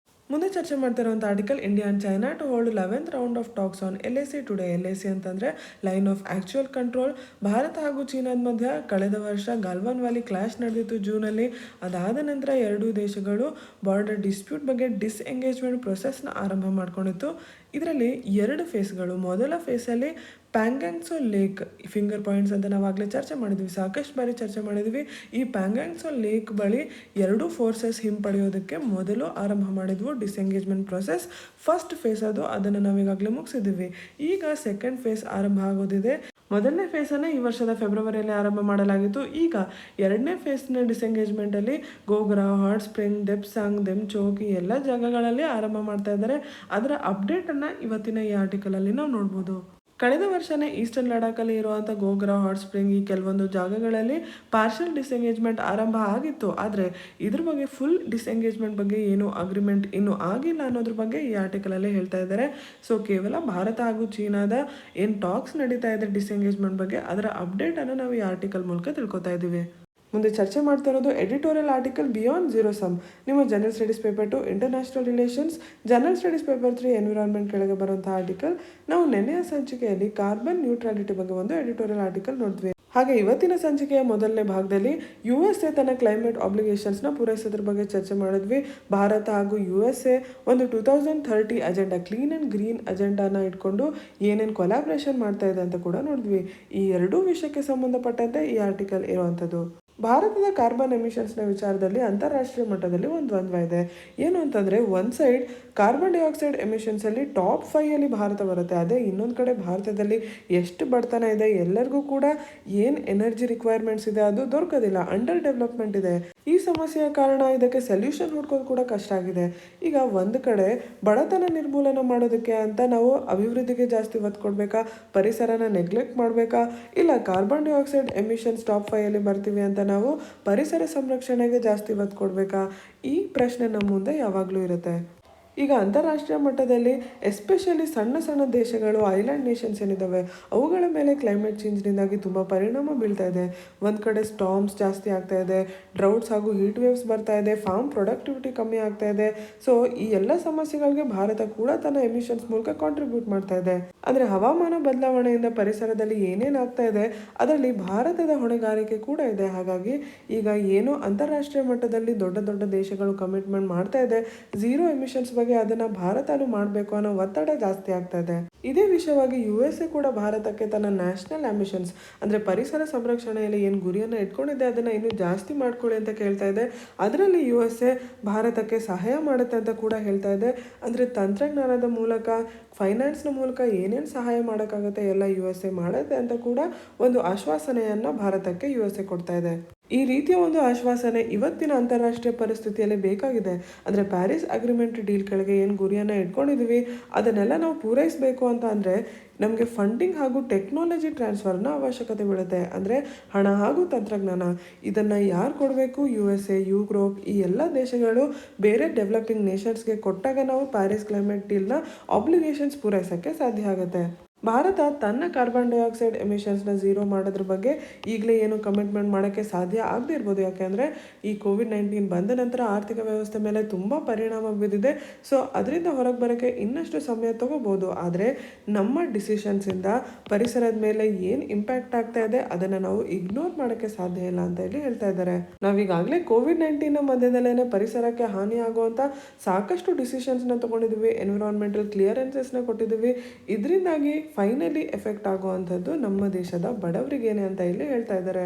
Speaker 1: ಮುಂದೆ ಚರ್ಚೆ ಮಾಡ್ತಾ ಇರುವಂಥ article India and China to hold 11th round of talks on LAC today. LAC ಅಂತಂದರೆ line of actual control. Bharat ಹಾಗೂ ಚೀನಾದ ಮಧ್ಯ ಕಳೆದ ವರ್ಷ ಗಾಲ್ವಾನ್ ವ್ಯಾಲಿ ಕ್ಲಾಶ್ ನಡೆದಿತ್ತು ಜೂನಲ್ಲಿ. ಅದಾದ ನಂತರ ಎರಡೂ ದೇಶಗಳು ಬಾರ್ಡರ್ ಡಿಸ್ಪ್ಯೂಟ್ ಬಗ್ಗೆ ಡಿಸ್ಎಂಗೇಜ್ಮೆಂಟ್ ಪ್ರೊಸೆಸ್ನ ಆರಂಭ ಮಾಡ್ಕೊಂಡಿತ್ತು. ಇದರಲ್ಲಿ ಎರಡು ಫೇಸ್ಗಳು. ಮೊದಲ ಫೇಸಲ್ಲಿ ಪ್ಯಾಂಗ್ಯಾಂಗ್ಸೋ ಲೇಕ್ ಫಿಂಗರ್ ಪಾಯಿಂಟ್ಸ್ ಅಂತ ನಾವು ಆಗಲೇ ಚರ್ಚೆ ಮಾಡಿದ್ವಿ, ಸಾಕಷ್ಟು ಬಾರಿ ಚರ್ಚೆ ಮಾಡಿದ್ವಿ. ಈ ಪ್ಯಾಂಗ್ಯಾಂಗ್ಸೋ ಲೇಕ್ ಬಳಿ ಎರಡೂ ಫೋರ್ಸಸ್ ಹಿಂಪಡೆಯೋದಕ್ಕೆ ಮೊದಲು ಆರಂಭ ಮಾಡಿದ್ವು ಡಿಸ್ಎಂಗೇಜ್ಮೆಂಟ್ ಪ್ರೊಸೆಸ್. ಫಸ್ಟ್ ಫೇಸ್ ಅದನ್ನು ನಾವೀಗಾಗಲೇ ಮುಗಿಸಿದ್ದೀವಿ. ಈಗ ಸೆಕೆಂಡ್ ಫೇಸ್ ಆರಂಭ ಆಗೋದಿದೆ. ಮೊದಲನೇ ಫೇಸನ್ನು ಈ ವರ್ಷದ ಫೆಬ್ರವರಿಯಲ್ಲಿ ಆರಂಭ ಮಾಡಲಾಗಿತ್ತು. ಈಗ ಎರಡನೇ ಫೇಸ್ನ ಡಿಸ್ಎಂಗೇಜ್ಮೆಂಟಲ್ಲಿ ಗೋಗ್ರಾ, ಹಾಟ್ ಸ್ಪ್ರಿಂಗ್, ದೆಪ್ಸಾಂಗ್, ದೆಮ್ಚೋಕ್ ಈ ಎಲ್ಲ ಜಾಗಗಳಲ್ಲಿ ಆರಂಭ ಮಾಡ್ತಾ ಇದ್ದಾರೆ. ಅದರ ಅಪ್ಡೇಟನ್ನು ಇವತ್ತಿನ ಈ ಆರ್ಟಿಕಲಲ್ಲಿ ನಾವು ನೋಡ್ಬೋದು. ಕಳೆದ ವರ್ಷನೇ ಈಸ್ಟರ್ನ್ ಲಡಾಖಲ್ಲಿ ಇರುವಂಥ ಗೋಗ್ರಾ, ಹಾಟ್ ಸ್ಪ್ರಿಂಗ್ ಈ ಕೆಲವೊಂದು ಜಾಗಗಳಲ್ಲಿ ಪಾರ್ಷಲ್ ಡಿಸ್ಎಂಗೇಜ್ಮೆಂಟ್ ಆರಂಭ ಆಗಿತ್ತು. ಆದರೆ ಇದ್ರ ಬಗ್ಗೆ ಫುಲ್ ಡಿಸ್ಎಂಗೇಜ್ಮೆಂಟ್ ಬಗ್ಗೆ ಏನು ಅಗ್ರಿಮೆಂಟ್ ಇನ್ನೂ ಆಗಿಲ್ಲ ಅನ್ನೋದ್ರ ಬಗ್ಗೆ ಈ ಆರ್ಟಿಕಲಲ್ಲಿ ಹೇಳ್ತಾ ಇದ್ದಾರೆ. ಸೊ ಕೇವಲ ಭಾರತ ಹಾಗೂ ಚೀನಾದ ಏನು ಟಾಕ್ಸ್ ನಡೀತಾ ಇದೆ ಡಿಸ್ಎಂಗೇಜ್ಮೆಂಟ್ ಬಗ್ಗೆ, ಅದರ ಅಪ್ಡೇಟನ್ನು ನಾವು ಈ ಆರ್ಟಿಕಲ್ ಮೂಲಕ ತಿಳ್ಕೊತಾ ಇದ್ದೀವಿ. ಮುಂದೆ ಚರ್ಚೆ ಮಾಡ್ತಾ ಇರೋದು editorial article beyond zero sum. ನಿಮ್ಮ general studies paper 2 international relations, general studies paper 3 environment ಕೆಳಗೆ ಬರುವಂಥ ಆರ್ಟಿಕಲ್. ನಾವು ನೆನೆಯ ಸಂಚಿಕೆಯಲ್ಲಿ ಕಾರ್ಬನ್ ನ್ಯೂಟ್ರಾಲಿಟಿ ಬಗ್ಗೆ ಒಂದು ಎಡಿಟೋರಿಯಲ್ ಆರ್ಟಿಕಲ್ ನೋಡಿದ್ವಿ. ಹಾಗೆ ಇವತ್ತಿನ ಸಂಚಿಕೆಯ ಮೊದಲನೇ ಭಾಗದಲ್ಲಿ USA ತನ್ನ ಕ್ಲೈಮೇಟ್ ಆಬ್ಲಿಗೇಷನ್ಸ್ನ ಪೂರೈಸೋದ್ರ ಬಗ್ಗೆ ಚರ್ಚೆ ಮಾಡಿದ್ವಿ. ಭಾರತ ಹಾಗೂ USA ಒಂದು 2030 ಅಜೆಂಡಾ, ಕ್ಲೀನ್ ಆ್ಯಂಡ್ ಗ್ರೀನ್ ಅಜೆಂಡಾನ ಇಟ್ಕೊಂಡು ಏನೇನು ಕೊಲಾಬ್ರೇಷನ್ ಮಾಡ್ತಾ ಇದೆ ಅಂತ ಕೂಡ ನೋಡಿದ್ವಿ. ಈ ಎರಡೂ ವಿಷಯಕ್ಕೆ ಸಂಬಂಧಪಟ್ಟಂತೆ ಈ ಆರ್ಟಿಕಲ್ ಇರುವಂಥದ್ದು. ಭಾರತದ ಕಾರ್ಬನ್ ಎಮಿಷನ್ಸ್ನ ವಿಚಾರದಲ್ಲಿ ಅಂತಾರಾಷ್ಟ್ರೀಯ ಮಟ್ಟದಲ್ಲಿ ಒಂದು ದ್ವಂದ್ವ ಇದೆ. ಏನು ಅಂತಂದರೆ, ಒಂದು ಸೈಡ್ ಕಾರ್ಬನ್ ಡೈಆಕ್ಸೈಡ್ ಎಮಿಷನ್ಸಲ್ಲಿ ಟಾಪ್ 5 ಭಾರತ ಬರುತ್ತೆ. ಅದೇ ಇನ್ನೊಂದು ಕಡೆ ಭಾರತದಲ್ಲಿ ಎಷ್ಟು ಬಡತನ ಇದೆ, ಎಲ್ಲರಿಗೂ ಕೂಡ ಏನು ಎನರ್ಜಿ ರಿಕ್ವೈರ್ಮೆಂಟ್ಸ್ ಇದೆ ಅದು ದೊರಕೋದಿಲ್ಲ, ಅಂಡರ್ ಡೆವಲಪ್ಮೆಂಟ್ ಇದೆ. ಈ ಸಮಸ್ಯೆಯ ಕಾರಣ ಇದಕ್ಕೆ ಸೊಲ್ಯೂಷನ್ ಹುಡ್ಕೋದು ಕೂಡ ಕಷ್ಟ ಆಗಿದೆ. ಈಗ ಒಂದು ಕಡೆ ಬಡತನ ನಿರ್ಮೂಲನೆ ಮಾಡೋದಕ್ಕೆ ಅಂತ ನಾವು ಅಭಿವೃದ್ಧಿಗೆ ಜಾಸ್ತಿ ಒತ್ತು ಕೊಡಬೇಕಾ, ಪರಿಸರನ ನೆಗ್ಲೆಕ್ಟ್ ಮಾಡಬೇಕಾ, ಇಲ್ಲ ಕಾರ್ಬನ್ ಡೈಆಕ್ಸೈಡ್ ಎಮಿಷನ್ಸ್ ಟಾಪ್ 5 ಬರ್ತೀವಿ ಅಂತ ನಾವು ಪರಿಸರ ಸಂರಕ್ಷಣೆಗೆ ಜಾಸ್ತಿ ಒತ್ತು ಕೊಡಬೇಕಾ? ಈ ಪ್ರಶ್ನೆ ನಮ್ಮ ಮುಂದೆ ಯಾವಾಗಲೂ ಇರುತ್ತೆ. ಈಗ ಅಂತಾರಾಷ್ಟ್ರೀಯ ಮಟ್ಟದಲ್ಲಿ ಎಸ್ಪೆಷಲಿ ಸಣ್ಣ ಸಣ್ಣ ದೇಶಗಳು, ಐಲ್ಯಾಂಡ್ ನೇಷನ್ಸ್ ಏನಿದ್ದಾವೆ ಅವುಗಳ ಮೇಲೆ ಕ್ಲೈಮೇಟ್ ಚೇಂಜ್ನಿಂದಾಗಿ ತುಂಬ ಪರಿಣಾಮ ಬೀಳ್ತಾ ಇದೆ. ಒಂದು ಕಡೆ ಸ್ಟಾರ್ಮ್ಸ್ ಜಾಸ್ತಿ ಆಗ್ತಾ ಇದೆ, ಡ್ರೌಟ್ಸ್ ಹಾಗೂ ಹೀಟ್ ವೇವ್ಸ್ ಬರ್ತಾ ಇದೆ, ಫಾರ್ಮ್ ಪ್ರೊಡಕ್ಟಿವಿಟಿ ಕಮ್ಮಿ ಆಗ್ತಾ ಇದೆ. ಸೊ ಈ ಎಲ್ಲ ಸಮಸ್ಯೆಗಳಿಗೆ ಭಾರತ ಕೂಡ ತನ್ನ ಎಮಿಷನ್ಸ್ ಮೂಲಕ ಕಾಂಟ್ರಿಬ್ಯೂಟ್ ಮಾಡ್ತಾ ಇದೆ. ಅಂದರೆ ಹವಾಮಾನ ಬದಲಾವಣೆಯಿಂದ ಪರಿಸರದಲ್ಲಿ ಏನೇನು ಆಗ್ತಾ ಇದೆ ಅದರಲ್ಲಿ ಭಾರತದ ಹೊಣೆಗಾರಿಕೆ ಕೂಡ ಇದೆ. ಹಾಗಾಗಿ ಈಗ ಏನು ಅಂತಾರಾಷ್ಟ್ರೀಯ ಮಟ್ಟದಲ್ಲಿ ದೊಡ್ಡ ದೊಡ್ಡ ದೇಶಗಳು ಕಮಿಟ್ಮೆಂಟ್ ಮಾಡ್ತಾ ಇದೆ ಝೀರೋ ಎಮಿಷನ್ಸ್ ಬಗ್ಗೆ, ಅದನ್ನ ಭಾರತನೂ ಮಾಡಬೇಕು ಅನ್ನೋ ಒತ್ತಡ ಜಾಸ್ತಿ ಆಗ್ತಾ ಇದೆ. ಇದೇ ವಿಷಯವಾಗಿ USA ಕೂಡ ಭಾರತಕ್ಕೆ ತನ್ನ ನ್ಯಾಷನಲ್ ಆಂಬಿಷನ್ಸ್ ಅಂದರೆ ಪರಿಸರ ಸಂರಕ್ಷಣೆಯಲ್ಲಿ ಏನು ಗುರಿಯನ್ನು ಇಟ್ಕೊಂಡಿದೆ ಅದನ್ನು ಇನ್ನೂ ಜಾಸ್ತಿ ಮಾಡ್ಕೊಳ್ಳಿ ಅಂತ ಕೇಳ್ತಾ ಇದೆ. ಅದರಲ್ಲಿ USA ಭಾರತಕ್ಕೆ ಸಹಾಯ ಮಾಡುತ್ತೆ ಅಂತ ಕೂಡ ಹೇಳ್ತಾ ಇದೆ. ಅಂದರೆ ತಂತ್ರಜ್ಞಾನದ ಮೂಲಕ, ಫೈನಾನ್ಸ್ನ ಮೂಲಕ ಏನೇನು ಸಹಾಯ ಮಾಡೋಕ್ಕಾಗುತ್ತೆ ಎಲ್ಲ USA ಮಾಡುತ್ತೆ ಅಂತ ಕೂಡ ಒಂದು ಆಶ್ವಾಸನೆಯನ್ನು ಭಾರತಕ್ಕೆ USA ಕೊಡ್ತಾ ಇದೆ. ಈ ರೀತಿಯ ಒಂದು ಆಶ್ವಾಸನೆ ಇವತ್ತಿನ ಅಂತಾರಾಷ್ಟ್ರೀಯ ಪರಿಸ್ಥಿತಿಯಲ್ಲಿ ಬೇಕಾಗಿದೆ. ಅಂದರೆ ಪ್ಯಾರಿಸ್ ಅಗ್ರಿಮೆಂಟ್ ಡೀಲ್ ಕೆಳಗೆ ಏನು ಗುರಿಯನ್ನು ಇಟ್ಕೊಂಡಿದ್ದೀವಿ ಅದನ್ನೆಲ್ಲ ನಾವು ಪೂರೈಸಬೇಕು ಅಂತ ಅಂದರೆ ನಮಗೆ ಫಂಡಿಂಗ್ ಹಾಗೂ ಟೆಕ್ನಾಲಜಿ ಟ್ರಾನ್ಸ್ಫರ್ನ ಅವಶ್ಯಕತೆ ಬೀಳುತ್ತೆ. ಅಂದರೆ ಹಣ ಹಾಗೂ ತಂತ್ರಜ್ಞಾನ ಇದನ್ನು ಯಾರು ಕೊಡಬೇಕು? USA, ಯುರೋಪ್ ಈ ಎಲ್ಲ ದೇಶಗಳು ಬೇರೆ ಡೆವಲಪಿಂಗ್ ನೇಷನ್ಸ್ಗೆ ಕೊಟ್ಟಾಗ ನಾವು ಪ್ಯಾರಿಸ್ ಕ್ಲೈಮೇಟ್ ಡೀಲ್ನ ಆಬ್ಲಿಗೇಷನ್ಸ್ ಪೂರೈಸೋಕ್ಕೆ ಸಾಧ್ಯ ಆಗುತ್ತೆ. ಭಾರತ ತನ್ನ ಕಾರ್ಬನ್ ಡೈಆಕ್ಸೈಡ್ ಎಮಿಷನ್ಸ್ನ ಝೀರೋ ಮಾಡೋದ್ರ ಬಗ್ಗೆ ಈಗಲೇ ಏನು ಕಮಿಟ್ಮೆಂಟ್ ಮಾಡೋಕ್ಕೆ ಸಾಧ್ಯ ಆಗದೇ ಇರ್ಬೋದು. ಯಾಕೆಂದರೆ ಈ COVID-19 ಬಂದ ನಂತರ ಆರ್ಥಿಕ ವ್ಯವಸ್ಥೆ ಮೇಲೆ ತುಂಬ ಪರಿಣಾಮ ಬಿದ್ದಿದೆ. ಸೊ ಅದರಿಂದ ಹೊರಗೆ ಬರೋಕ್ಕೆ ಇನ್ನಷ್ಟು ಸಮಯ ತಗೋಬೋದು. ಆದರೆ ನಮ್ಮ ಡಿಸಿಷನ್ಸಿಂದ ಪರಿಸರದ ಮೇಲೆ ಏನು ಇಂಪ್ಯಾಕ್ಟ್ ಆಗ್ತಾ ಇದೆ ಅದನ್ನು ನಾವು ಇಗ್ನೋರ್ ಮಾಡೋಕ್ಕೆ ಸಾಧ್ಯ ಇಲ್ಲ ಅಂತ ಇಲ್ಲಿ ಹೇಳ್ತಾ ಇದ್ದಾರೆ. ನಾವೀಗಾಗಲೇ COVID-19 ಮಧ್ಯದಲ್ಲೇ ಪರಿಸರಕ್ಕೆ ಹಾನಿ ಆಗುವಂಥ ಸಾಕಷ್ಟು ಡಿಸಿಷನ್ಸ್ನ ತೊಗೊಂಡಿದ್ದೀವಿ, ಎನ್ವಿರಾನ್ಮೆಂಟಲ್ ಕ್ಲಿಯರೆನ್ಸಸ್ನ ಕೊಟ್ಟಿದ್ದೀವಿ. ಇದರಿಂದಾಗಿ ಫೈನಲಿ ಎಫೆಕ್ಟ್ ಆಗುವಂಥದ್ದು ನಮ್ಮ ದೇಶದ ಬಡವರಿಗೇನೆ ಅಂತ ಇಲ್ಲಿ ಹೇಳ್ತಾ ಇದ್ದಾರೆ.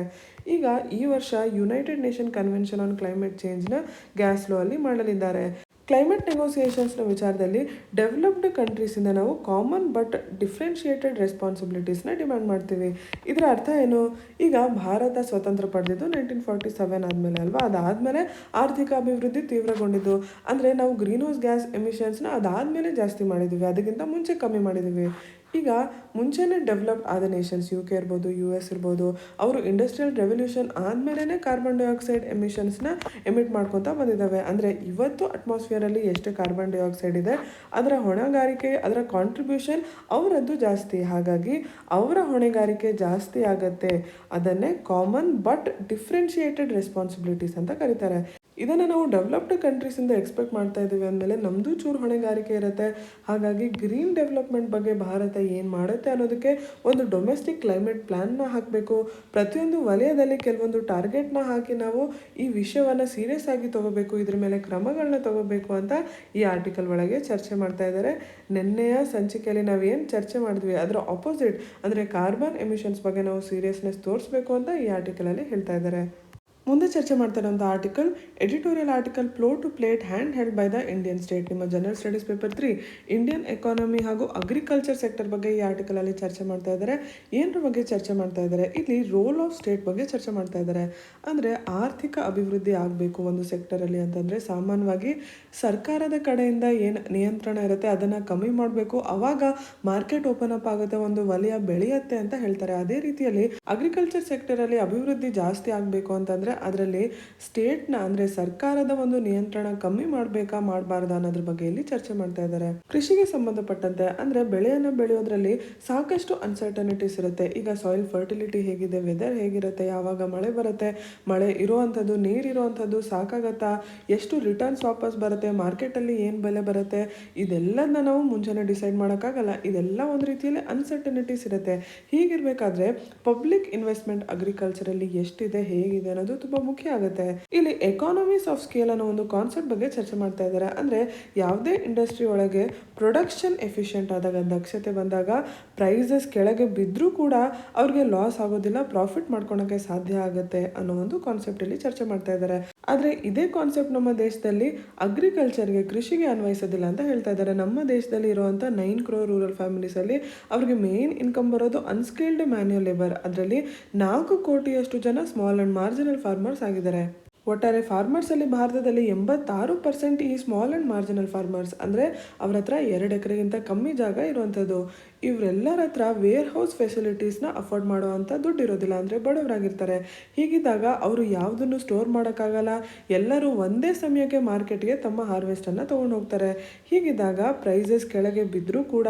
Speaker 1: ಈಗ ಈ ವರ್ಷ United Nation Convention on Climate ಚೇಂಜ್ನ ಗ್ಯಾಸ್ಲೋ ಅಲ್ಲಿ ಮಾಡಲಿದ್ದಾರೆ. ಕ್ಲೈಮೇಟ್ ನೆಗೋಸಿಯೇಷನ್ಸ್ನ ವಿಚಾರದಲ್ಲಿ ಡೆವಲಪ್ಡ್ ಕಂಟ್ರೀಸಿಂದ ನಾವು ಕಾಮನ್ ಬಟ್ ಡಿಫ್ರೆನ್ಷಿಯೇಟೆಡ್ ರೆಸ್ಪಾನ್ಸಿಬಿಲಿಟೀಸ್ನ ಡಿಮ್ಯಾಂಡ್ ಮಾಡ್ತೀವಿ. ಇದರ ಅರ್ಥ ಏನು? ಈಗ ಭಾರತ ಸ್ವತಂತ್ರ ಪಡೆದಿದ್ದು 1947 ಆದಮೇಲೆ ಅಲ್ವಾ? ಅದಾದಮೇಲೆ ಆರ್ಥಿಕ ಅಭಿವೃದ್ಧಿ ತೀವ್ರಗೊಂಡಿದ್ದು. ಅಂದರೆ ನಾವು ಗ್ರೀನ್ ಹೌಸ್ ಗ್ಯಾಸ್ ಎಮಿಷನ್ಸ್ನ ಅದಾದಮೇಲೆ ಜಾಸ್ತಿ ಮಾಡಿದ್ದೀವಿ, ಅದಕ್ಕಿಂತ ಮುಂಚೆ ಕಮ್ಮಿ ಮಾಡಿದ್ದೀವಿ. ಈಗ ಮುಂಚೆನೇ ಡೆವಲಪ್ಡ್ ಆದ ನೇಷನ್ಸ್ UK ಇರ್ಬೋದು, US ಇರ್ಬೋದು, ಅವರು ಇಂಡಸ್ಟ್ರಿಯಲ್ ರೆವಲ್ಯೂಷನ್ ಆದಮೇಲೆ ಕಾರ್ಬನ್ ಡೈಆಕ್ಸೈಡ್ ಎಮಿಷನ್ಸ್ನ ಎಮಿಟ್ ಮಾಡ್ಕೊತಾ ಬಂದಿದ್ದಾವೆ. ಅಂದರೆ ಇವತ್ತು ಅಟ್ಮಾಸ್ಫಿಯರಲ್ಲಿ ಎಷ್ಟು ಕಾರ್ಬನ್ ಡೈಆಕ್ಸೈಡ್ ಇದೆ ಅದರ ಹೊಣೆಗಾರಿಕೆ, ಅದರ ಕಾಂಟ್ರಿಬ್ಯೂಷನ್ ಅವರದ್ದು ಜಾಸ್ತಿ. ಹಾಗಾಗಿ ಅವರ ಹೊಣೆಗಾರಿಕೆ ಜಾಸ್ತಿ ಆಗತ್ತೆ. ಅದನ್ನೇ ಕಾಮನ್ ಬಟ್ ಡಿಫ್ರೆನ್ಷಿಯೇಟೆಡ್ ರೆಸ್ಪಾನ್ಸಿಬಿಲಿಟೀಸ್ ಅಂತ ಕರೀತಾರೆ. ಇದನ್ನು ನಾವು ಡೆವಲಪ್ಡ್ ಕಂಟ್ರೀಸಿಂದ ಎಕ್ಸ್ಪೆಕ್ಟ್ ಮಾಡ್ತಾ ಇದ್ದೀವಿ ಅಂದಮೇಲೆ ನಮ್ಮದು ಚೂರು ಹೊಣೆಗಾರಿಕೆ ಇರುತ್ತೆ. ಹಾಗಾಗಿ ಗ್ರೀನ್ ಡೆವಲಪ್ಮೆಂಟ್ ಬಗ್ಗೆ ಭಾರತ ಏನು ಮಾಡುತ್ತೆ ಅನ್ನೋದಕ್ಕೆ ಒಂದು ಡೊಮೆಸ್ಟಿಕ್ ಕ್ಲೈಮೇಟ್ ಪ್ಲ್ಯಾನ್ನ ಹಾಕಬೇಕು. ಪ್ರತಿಯೊಂದು ವಲಯದಲ್ಲಿ ಕೆಲವೊಂದು ಟಾರ್ಗೆಟ್ನ ಹಾಕಿ ನಾವು ಈ ವಿಷಯವನ್ನು ಸೀರಿಯಸ್ ಆಗಿ ತೊಗೋಬೇಕು, ಇದ್ರ ಮೇಲೆ ಕ್ರಮಗಳನ್ನ ತೊಗೋಬೇಕು ಅಂತ ಈ ಆರ್ಟಿಕಲ್ ಒಳಗೆ ಚರ್ಚೆ ಮಾಡ್ತಾ ಇದ್ದಾರೆ. ನಿನ್ನೆಯ ಸಂಚಿಕೆಯಲ್ಲಿ ನಾವು ಏನು ಚರ್ಚೆ ಮಾಡಿದ್ವಿ ಅದರ ಆಪೋಸಿಟ್ ಅಂದರೆ ಕಾರ್ಬನ್ ಎಮಿಷನ್ಸ್ ಬಗ್ಗೆ ನಾವು ಸೀರಿಯಸ್ನೆಸ್ ತೋರಿಸ್ಬೇಕು ಅಂತ ಈ ಆರ್ಟಿಕಲಲ್ಲಿ ಹೇಳ್ತಾ ಇದ್ದಾರೆ. ಮುಂದೆ ಚರ್ಚೆ ಮಾಡ್ತಾರಂಥ article editorial article plough to plate hand held by the Indian state. ನಿಮ್ಮ general studies paper 3 Indian economy ಹಾಗೂ ಅಗ್ರಿಕಲ್ಚರ್ ಸೆಕ್ಟರ್ ಬಗ್ಗೆ ಈ ಆರ್ಟಿಕಲಲ್ಲಿ ಚರ್ಚೆ ಮಾಡ್ತಾ ಇದ್ದಾರೆ. ಏನರ ಬಗ್ಗೆ ಚರ್ಚೆ ಮಾಡ್ತಾ ಇದ್ದಾರೆ, ಇಲ್ಲಿ ರೋಲ್ ಆಫ್ ಸ್ಟೇಟ್ ಬಗ್ಗೆ ಚರ್ಚೆ ಮಾಡ್ತಾ ಇದ್ದಾರೆ. ಅಂದರೆ ಆರ್ಥಿಕ ಅಭಿವೃದ್ಧಿ ಆಗಬೇಕು ಒಂದು ಸೆಕ್ಟರಲ್ಲಿ ಅಂತಂದರೆ ಸಾಮಾನ್ಯವಾಗಿ ಸರ್ಕಾರದ ಕಡೆಯಿಂದ ಏನು ನಿಯಂತ್ರಣ ಇರುತ್ತೆ ಅದನ್ನು ಕಮ್ಮಿ ಮಾಡಬೇಕು, ಆವಾಗ ಮಾರ್ಕೆಟ್ ಓಪನ್ ಅಪ್ ಆಗುತ್ತೆ, ಒಂದು ವಲಯ ಬೆಳೆಯುತ್ತೆ ಅಂತ ಹೇಳ್ತಾರೆ. ಅದೇ ರೀತಿಯಲ್ಲಿ ಅಗ್ರಿಕಲ್ಚರ್ ಸೆಕ್ಟರಲ್ಲಿ ಅಭಿವೃದ್ಧಿ ಜಾಸ್ತಿ ಆಗಬೇಕು ಅಂತಂದರೆ ಅದರಲ್ಲಿ ಸ್ಟೇಟ್ನ ಅಂದರೆ ಸರ್ಕಾರದ ಒಂದು ನಿಯಂತ್ರಣ ಕಮ್ಮಿ ಮಾಡಬೇಕಾ ಮಾಡಬಾರ್ದಾ ಅನ್ನೋದ್ರ ಬಗ್ಗೆ ಇಲ್ಲಿ ಚರ್ಚೆ ಮಾಡ್ತಾ ಇದ್ದಾರೆ. ಕೃಷಿಗೆ ಸಂಬಂಧಪಟ್ಟಂತೆ ಅಂದರೆ ಬೆಳೆಯನ್ನು ಬೆಳೆಯೋದ್ರಲ್ಲಿ ಸಾಕಷ್ಟು ಅನ್ಸರ್ಟನಿಟೀಸ್ ಇರುತ್ತೆ. ಈಗ ಸಾಯಿಲ್ ಫರ್ಟಿಲಿಟಿ ಹೇಗಿದೆ, ವೆದರ್ ಹೇಗಿರುತ್ತೆ, ಯಾವಾಗ ಮಳೆ ಬರುತ್ತೆ, ಮಳೆ ಇರುವಂಥದ್ದು, ನೀರಿರುವಂಥದ್ದು ಸಾಕಾಗತ್ತಾ, ಎಷ್ಟು ರಿಟರ್ನ್ಸ್ ವಾಪಸ್ ಬರುತ್ತೆ, ಮಾರ್ಕೆಟಲ್ಲಿ ಏನು ಬೆಲೆ ಬರುತ್ತೆ, ಇದೆಲ್ಲದನ್ನ ನಾವು ಮುಂಚೆನೇ ಡಿಸೈಡ್ ಮಾಡೋಕ್ಕಾಗಲ್ಲ. ಇದೆಲ್ಲ ಒಂದು ರೀತಿಯಲ್ಲಿ ಅನ್ಸರ್ಟನಿಟೀಸ್ ಇರುತ್ತೆ. ಹೀಗಿರಬೇಕಾದ್ರೆ ಪಬ್ಲಿಕ್ ಇನ್ವೆಸ್ಟ್ಮೆಂಟ್ ಅಗ್ರಿಕಲ್ಚರಲ್ಲಿ ಎಷ್ಟಿದೆ, ಹೇಗಿದೆ ಅನ್ನೋದು ತುಂಬ ಮುಖ್ಯ ಆಗುತ್ತೆ. ಇಲ್ಲಿ ಎಕಾನಮೀಸ್ ಆಫ್ ಸ್ಕೇಲ್ ಅನ್ನೋ ಒಂದು ಕಾನ್ಸೆಪ್ಟ್ ಬಗ್ಗೆ ಚರ್ಚೆ ಮಾಡ್ತಾ ಇದ್ದಾರೆ. ಅಂದರೆ ಯಾವುದೇ ಇಂಡಸ್ಟ್ರಿ ಒಳಗೆ ಪ್ರೊಡಕ್ಷನ್ ಎಫಿಷಿಯೆಂಟ್ ಆದಾಗ, ದಕ್ಷತೆ ಬಂದಾಗ ಪ್ರೈಸಸ್ ಕೆಳಗೆ ಬಿದ್ದರೂ ಕೂಡ ಅವ್ರಿಗೆ ಲಾಸ್ ಆಗೋದಿಲ್ಲ, ಪ್ರಾಫಿಟ್ ಮಾಡ್ಕೊಳಕ್ಕೆ ಸಾಧ್ಯ ಆಗುತ್ತೆ ಅನ್ನೋ ಒಂದು ಕಾನ್ಸೆಪ್ಟ್ ಇಲ್ಲಿ ಚರ್ಚೆ ಮಾಡ್ತಾ ಇದ್ದಾರೆ. ಆದರೆ ಇದೇ ಕಾನ್ಸೆಪ್ಟ್ ನಮ್ಮ ದೇಶದಲ್ಲಿ ಅಗ್ರಿಕಲ್ಚರ್ಗೆ, ಕೃಷಿಗೆ ಅನ್ವಯಿಸೋದಿಲ್ಲ ಅಂತ ಹೇಳ್ತಾ ಇದ್ದಾರೆ. ನಮ್ಮ ದೇಶದಲ್ಲಿ ಇರುವಂಥ 9 crore ರೂರಲ್ ಫ್ಯಾಮಿಲೀಸಲ್ಲಿ ಅವ್ರಿಗೆ ಮೇನ್ ಇನ್ಕಮ್ ಬರೋದು ಅನ್ಸ್ಕಿಲ್ಡ್ ಮ್ಯಾನ್ಯುಯಲ್ ಲೇಬರ್. ಅದರಲ್ಲಿ 4 ಕೋಟಿಯಷ್ಟು ಜನ ಸ್ಮಾಲ್ ಆ್ಯಂಡ್ ಮಾರ್ಜಿನಲ್ ಫಾರ್ಮರ್ಸ್ ಆಗಿದ್ದಾರೆ. ಒಟ್ಟಾರೆ ಫಾರ್ಮರ್ಸಲ್ಲಿ ಭಾರತದಲ್ಲಿ 86% ಈ ಸ್ಮಾಲ್ ಆ್ಯಂಡ್ ಮಾರ್ಜಿನಲ್ ಫಾರ್ಮರ್ಸ್, ಅಂದರೆ ಅವ್ರ ಹತ್ರ 2 ಎಕರೆಗಿಂತ ಕಮ್ಮಿ ಜಾಗ ಇರುವಂಥದ್ದು. ಇವರೆಲ್ಲರ ಹತ್ರ ವೇರ್ ಹೌಸ್ ಫೆಸಿಲಿಟೀಸ್ನ ಅಫೋರ್ಡ್ ಮಾಡುವಂಥ ದುಡ್ಡು ಇರೋದಿಲ್ಲ, ಅಂದರೆ ಬಡವರಾಗಿರ್ತಾರೆ. ಹೀಗಿದ್ದಾಗ ಅವರು ಯಾವುದನ್ನು ಸ್ಟೋರ್ ಮಾಡೋಕ್ಕಾಗಲ್ಲ, ಎಲ್ಲರೂ ಒಂದೇ ಸಮಯಕ್ಕೆ ಮಾರ್ಕೆಟ್ಗೆ ತಮ್ಮ ಹಾರ್ವೆಸ್ಟನ್ನು ತೊಗೊಂಡು ಹೋಗ್ತಾರೆ. ಹೀಗಿದ್ದಾಗ ಪ್ರೈಸಸ್ ಕೆಳಗೆ ಬಿದ್ದರೂ ಕೂಡ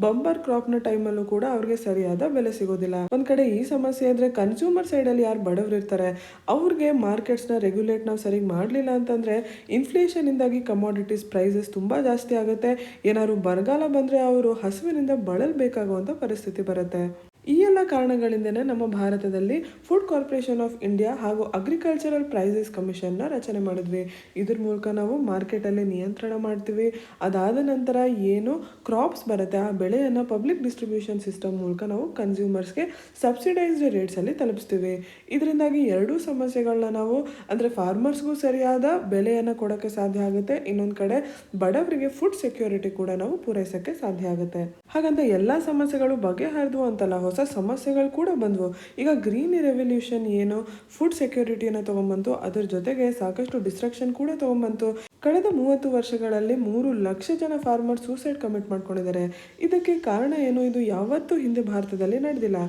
Speaker 1: ಬಂಬರ್ ಕ್ರಾಪ್ನ ಟೈಮಲ್ಲೂ ಕೂಡ ಅವ್ರಿಗೆ ಸರಿಯಾದ ಬೆಲೆ ಸಿಗೋದಿಲ್ಲ. ಒಂದು ಕಡೆ ಈ ಸಮಸ್ಯೆ ಅಂದರೆ ಕನ್ಸ್ಯೂಮರ್ ಸೈಡಲ್ಲಿ ಯಾರು ಬಡವರು ಇರ್ತಾರೆ ಅವ್ರಿಗೆ ಮಾರ್ಕೆಟ್ಸ್ನ ರೆಗ್ಯುಲೇಟ್ ನಾವು ಸರಿಯಾಗಿ ಮಾಡಲಿಲ್ಲ ಅಂತಂದರೆ ಇನ್ಫ್ಲೇಷನಿಂದಾಗಿ ಕಮಾಡಿಟೀಸ್ ಪ್ರೈಸಸ್ ತುಂಬ ಜಾಸ್ತಿ ಆಗುತ್ತೆ. ಏನಾದ್ರು ಬರಗಾಲ ಬಂದರೆ ಅವರು ಹಸುವಿನಿಂದ ಬಳಲಬೇಕಾಗುವಂಥ ಪರಿಸ್ಥಿತಿ ಬರುತ್ತೆ. ಈ ಎಲ್ಲ ಕಾರಣಗಳಿಂದನೇ ನಮ್ಮ ಭಾರತದಲ್ಲಿ ಫುಡ್ ಕಾರ್ಪೊರೇಷನ್ ಆಫ್ ಇಂಡಿಯಾ ಹಾಗೂ ಅಗ್ರಿಕಲ್ಚರಲ್ ಪ್ರೈಸಸ್ ಕಮಿಷನ್ನ ರಚನೆ ಮಾಡಿದ್ವಿ. ಇದ್ರ ಮೂಲಕ ನಾವು ಮಾರ್ಕೆಟಲ್ಲಿ ನಿಯಂತ್ರಣ ಮಾಡ್ತೀವಿ. ಅದಾದ ನಂತರ ಏನು ಕ್ರಾಪ್ಸ್ ಬರುತ್ತೆ ಆ ಬೆಳೆಯನ್ನು ಪಬ್ಲಿಕ್ ಡಿಸ್ಟ್ರಿಬ್ಯೂಷನ್ ಸಿಸ್ಟಮ್ ಮೂಲಕ ನಾವು ಕನ್ಸ್ಯೂಮರ್ಸ್ಗೆ ಸಬ್ಸಿಡೈಸ್ಡ್ ರೇಟ್ಸಲ್ಲಿ ತಲುಪಿಸ್ತೀವಿ. ಇದರಿಂದಾಗಿ ಎರಡೂ ಸಮಸ್ಯೆಗಳನ್ನ ನಾವು ಅಂದರೆ ಫಾರ್ಮರ್ಸ್ಗೂ ಸರಿಯಾದ ಬೆಲೆಯನ್ನು ಕೊಡೋಕ್ಕೆ ಸಾಧ್ಯ ಆಗುತ್ತೆ, ಇನ್ನೊಂದು ಕಡೆ ಬಡವರಿಗೆ ಫುಡ್ ಸೆಕ್ಯೂರಿಟಿ ಕೂಡ ನಾವು ಪೂರೈಸೋಕ್ಕೆ ಸಾಧ್ಯ ಆಗುತ್ತೆ. ಹಾಗಂತ ಎಲ್ಲ ಸಮಸ್ಯೆಗಳು ಬಗೆಹರಿದ್ವು ಅಂತಲ್ಲ, ಹೊಸ ಸಮಸ್ಯೆಗಳು ಕೂಡ ಬಂದವು. ಈಗ ಗ್ರೀನ್ ರೆವಲ್ಯೂಷನ್ ಏನು ಫುಡ್ ಸೆಕ್ಯೂರಿಟಿಯನ್ನು ತೊಗೊಂಬಂತು, ಅದರ ಜೊತೆಗೆ ಸಾಕಷ್ಟು ಡಿಸ್ಟ್ರಕ್ಷನ್ ಕೂಡ ತೊಗೊಂಬಂತು. ಕಳೆದ 30 ವರ್ಷಗಳಲ್ಲಿ 3 ಲಕ್ಷ ಜನ ಫಾರ್ಮರ್ ಸೂಸೈಡ್ ಕಮಿಟ್ ಮಾಡ್ಕೊಂಡಿದ್ದಾರೆ. ಇದಕ್ಕೆ ಕಾರಣ ಏನು? ಇದು ಯಾವತ್ತೂ ಹಿಂದೆ ಭಾರತದಲ್ಲಿ ನಡೆದಿಲ್ಲ.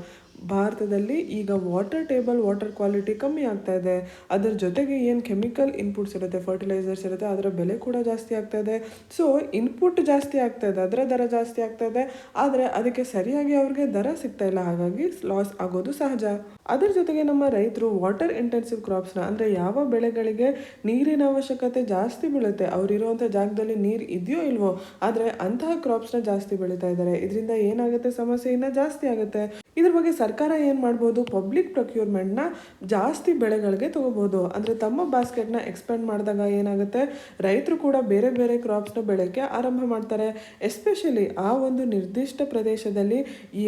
Speaker 1: ಭಾರತದಲ್ಲಿ ಈಗ ವಾಟರ್ ಕ್ವಾಲಿಟಿ ಕಮ್ಮಿ ಆಗ್ತಾ ಇದೆ. ಅದರ ಜೊತೆಗೆ ಏನು ಕೆಮಿಕಲ್ ಇನ್ಪುಟ್ಸ್ ಇರುತ್ತೆ, ಫರ್ಟಿಲೈಸರ್ಸ್ ಇರುತ್ತೆ, ಅದರ ಬೆಲೆ ಕೂಡ ಜಾಸ್ತಿ ಆಗ್ತಾ ಇದೆ. ಸೊ ಇನ್ಪುಟ್ ಜಾಸ್ತಿ ಆಗ್ತಾ ಇದೆ, ಅದರ ದರ ಜಾಸ್ತಿ ಆಗ್ತಾ ಇದೆ, ಆದರೆ ಅದಕ್ಕೆ ಸರಿಯಾಗಿ ಅವ್ರಿಗೆ ದರ ಸಿಗ್ತಾ ಇಲ್ಲ, ಹಾಗಾಗಿ ಲಾಸ್ ಆಗೋದು ಸಹಜ. ಅದರ ಜೊತೆಗೆ ನಮ್ಮ ರೈತರು ವಾಟರ್ ಇಂಟೆನ್ಸಿವ್ ಕ್ರಾಪ್ಸ್ನ ಅಂದರೆ ಯಾವ ಬೆಳೆಗಳಿಗೆ ನೀರಿನ ಅವಶ್ಯಕತೆ ಜಾಸ್ತಿ ಬೀಳುತ್ತೆ, ಅವರಿರುವಂಥ ಜಾಗದಲ್ಲಿ ನೀರು ಇದೆಯೋ ಇಲ್ವೋ, ಆದರೆ ಅಂತಹ ಕ್ರಾಪ್ಸ್ನ ಜಾಸ್ತಿ ಬೆಳೀತಾ ಇದ್ದಾರೆ. ಇದರಿಂದ ಏನಾಗುತ್ತೆ, ಸಮಸ್ಯೆ ಇನ್ನೂ ಜಾಸ್ತಿ ಆಗುತ್ತೆ. ಇದ್ರ ಬಗ್ಗೆ ಸರ್ಕಾರ ಏನು ಮಾಡ್ಬೋದು, ಪಬ್ಲಿಕ್ ಪ್ರೊಕ್ಯೂರ್ಮೆಂಟ್ನ ಜಾಸ್ತಿ ಬೆಳೆಗಳಿಗೆ ತೊಗೋಬೋದು. ಅಂದರೆ ತಮ್ಮ ಬಾಸ್ಕೆಟ್ನ ಎಕ್ಸ್ಪೆಂಡ್ ಮಾಡಿದಾಗ ಏನಾಗುತ್ತೆ, ರೈತರು ಕೂಡ ಬೇರೆ ಬೇರೆ ಕ್ರಾಪ್ಸ್ನ ಬೆಳೆಯೋಕ್ಕೆ ಆರಂಭ ಮಾಡ್ತಾರೆ. ಎಸ್ಪೆಷಲಿ ಆ ಒಂದು ನಿರ್ದಿಷ್ಟ ಪ್ರದೇಶದಲ್ಲಿ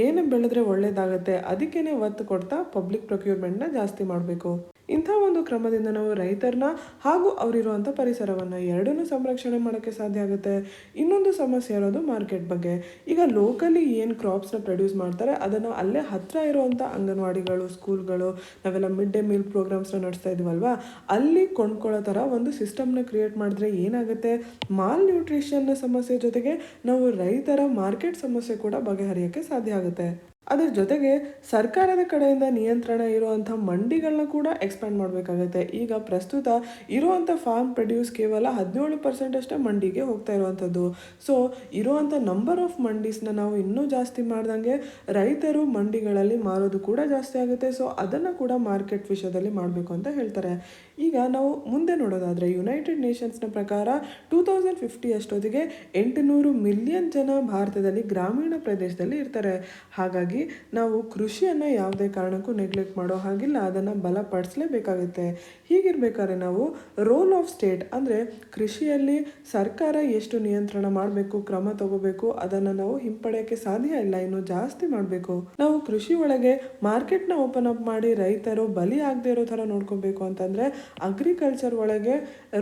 Speaker 1: ಏನು ಬೆಳೆದ್ರೆ ಒಳ್ಳೆಯದಾಗುತ್ತೆ ಅದಕ್ಕೇ ಒತ್ತು ಕೊಡ್ತಾ ಪಬ್ಲಿಕ್ ಪ್ರೊಕ್ಯೂರ್ಮೆಂಟ್ನ ಜಾಸ್ತಿ ಮಾಡಬೇಕು. ಇಂಥ ಒಂದು ಕ್ರಮದಿಂದ ನಾವು ರೈತರನ್ನ ಹಾಗೂ ಅವರಿರುವಂಥ ಪರಿಸರವನ್ನು ಎರಡನ್ನೂ ಸಂರಕ್ಷಣೆ ಮಾಡೋಕ್ಕೆ ಸಾಧ್ಯ ಆಗುತ್ತೆ. ಇನ್ನೊಂದು ಸಮಸ್ಯೆ ಇರೋದು ಮಾರ್ಕೆಟ್ ಬಗ್ಗೆ. ಈಗ ಲೋಕಲಿ ಏನು ಕ್ರಾಪ್ಸ್ನ ಪ್ರೊಡ್ಯೂಸ್ ಮಾಡ್ತಾರೆ ಅದನ್ನು ಅಲ್ಲೇ ಹತ್ತಿರ ಇರುವಂಥ ಅಂಗನವಾಡಿಗಳು, ಸ್ಕೂಲ್ಗಳು, ನಾವೆಲ್ಲ ಮಿಡ್ ಡೇ ಮೀಲ್ ಪ್ರೋಗ್ರಾಮ್ಸ್ನ ನಡೆಸ್ತಾ ಇದೀವಲ್ವಾ, ಅಲ್ಲಿ ಕೊಂಡ್ಕೊಳ್ಳೋ ಥರ ಒಂದು ಸಿಸ್ಟಮ್ನ ಕ್ರಿಯೇಟ್ ಮಾಡಿದ್ರೆ ಏನಾಗುತ್ತೆ, ಮಾಲ್ ನ್ಯೂಟ್ರಿಷನ್ನ ಸಮಸ್ಯೆ ಜೊತೆಗೆ ನಾವು ರೈತರ ಮಾರ್ಕೆಟ್ ಸಮಸ್ಯೆ ಕೂಡ ಬಗೆಹರಿಯೋಕ್ಕೆ ಸಾಧ್ಯ ಆಗುತ್ತೆ. ಅದ್ರ ಜೊತೆಗೆ ಸರ್ಕಾರದ ಕಡೆಯಿಂದ ನಿಯಂತ್ರಣ ಇರುವಂಥ ಮಂಡಿಗಳನ್ನ ಕೂಡ ಎಕ್ಸ್ಪ್ಯಾಂಡ್ ಮಾಡಬೇಕಾಗುತ್ತೆ. ಈಗ ಪ್ರಸ್ತುತ ಇರುವಂಥ ಫಾರ್ಮ್ ಪ್ರೊಡ್ಯೂಸ್ ಕೇವಲ 17% ಅಷ್ಟೇ ಮಂಡಿಗೆ ಹೋಗ್ತಾ ಇರುವಂಥದ್ದು. ಸೊ ಇರುವಂಥ ನಂಬರ್ ಆಫ್ ಮಂಡೀಸ್ನ ನಾವು ಇನ್ನೂ ಜಾಸ್ತಿ ಮಾಡ್ದಂಗೆ ರೈತರು ಮಂಡಿಗಳಲ್ಲಿ ಮಾರೋದು ಕೂಡ ಜಾಸ್ತಿ ಆಗುತ್ತೆ. ಸೊ ಅದನ್ನು ಕೂಡ ಮಾರ್ಕೆಟ್ ವಿಷಯದಲ್ಲಿ ಮಾಡಬೇಕು ಅಂತ ಹೇಳ್ತಾರೆ. ಈಗ ನಾವು ಮುಂದೆ ನೋಡೋದಾದರೆ ಯುನೈಟೆಡ್ ನೇಷನ್ಸ್ನ ಪ್ರಕಾರ 2050 ಅಷ್ಟೊತ್ತಿಗೆ 800 ಮಿಲಿಯನ್ ಜನ ಭಾರತದಲ್ಲಿ ಗ್ರಾಮೀಣ ಪ್ರದೇಶದಲ್ಲಿ ಇರ್ತಾರೆ. ಹಾಗಾಗಿ ನಾವು ಕೃಷಿಯನ್ನು ಯಾವುದೇ ಕಾರಣಕ್ಕೂ ನೆಗ್ಲೆಕ್ಟ್ ಮಾಡೋ ಹಾಗಿಲ್ಲ, ಅದನ್ನು ಬಲಪಡಿಸಲೇಬೇಕಾಗುತ್ತೆ. ಹೀಗಿರ್ಬೇಕಾದ್ರೆ ನಾವು ರೋಲ್ ಆಫ್ ಸ್ಟೇಟ್ ಅಂದರೆ ಕೃಷಿಯಲ್ಲಿ ಸರ್ಕಾರ ಎಷ್ಟು ನಿಯಂತ್ರಣ ಮಾಡಬೇಕು, ಕ್ರಮ ತಗೋಬೇಕು, ಅದನ್ನು ನಾವು ಹಿಂಪಡೆಯೋಕ್ಕೆ ಸಾಧ್ಯ ಇಲ್ಲ, ಇನ್ನು ಜಾಸ್ತಿ ಮಾಡಬೇಕು. ನಾವು ಕೃಷಿ ಒಳಗೆ ಮಾರ್ಕೆಟ್ನ ಓಪನ್ ಅಪ್ ಮಾಡಿ ರೈತರು ಬಲಿ ಆಗದೆ ಇರೋ ಥರ ನೋಡ್ಕೋಬೇಕು ಅಂತಂದರೆ ಅಗ್ರಿಕಲ್ಚರ್ ಒಳಗೆ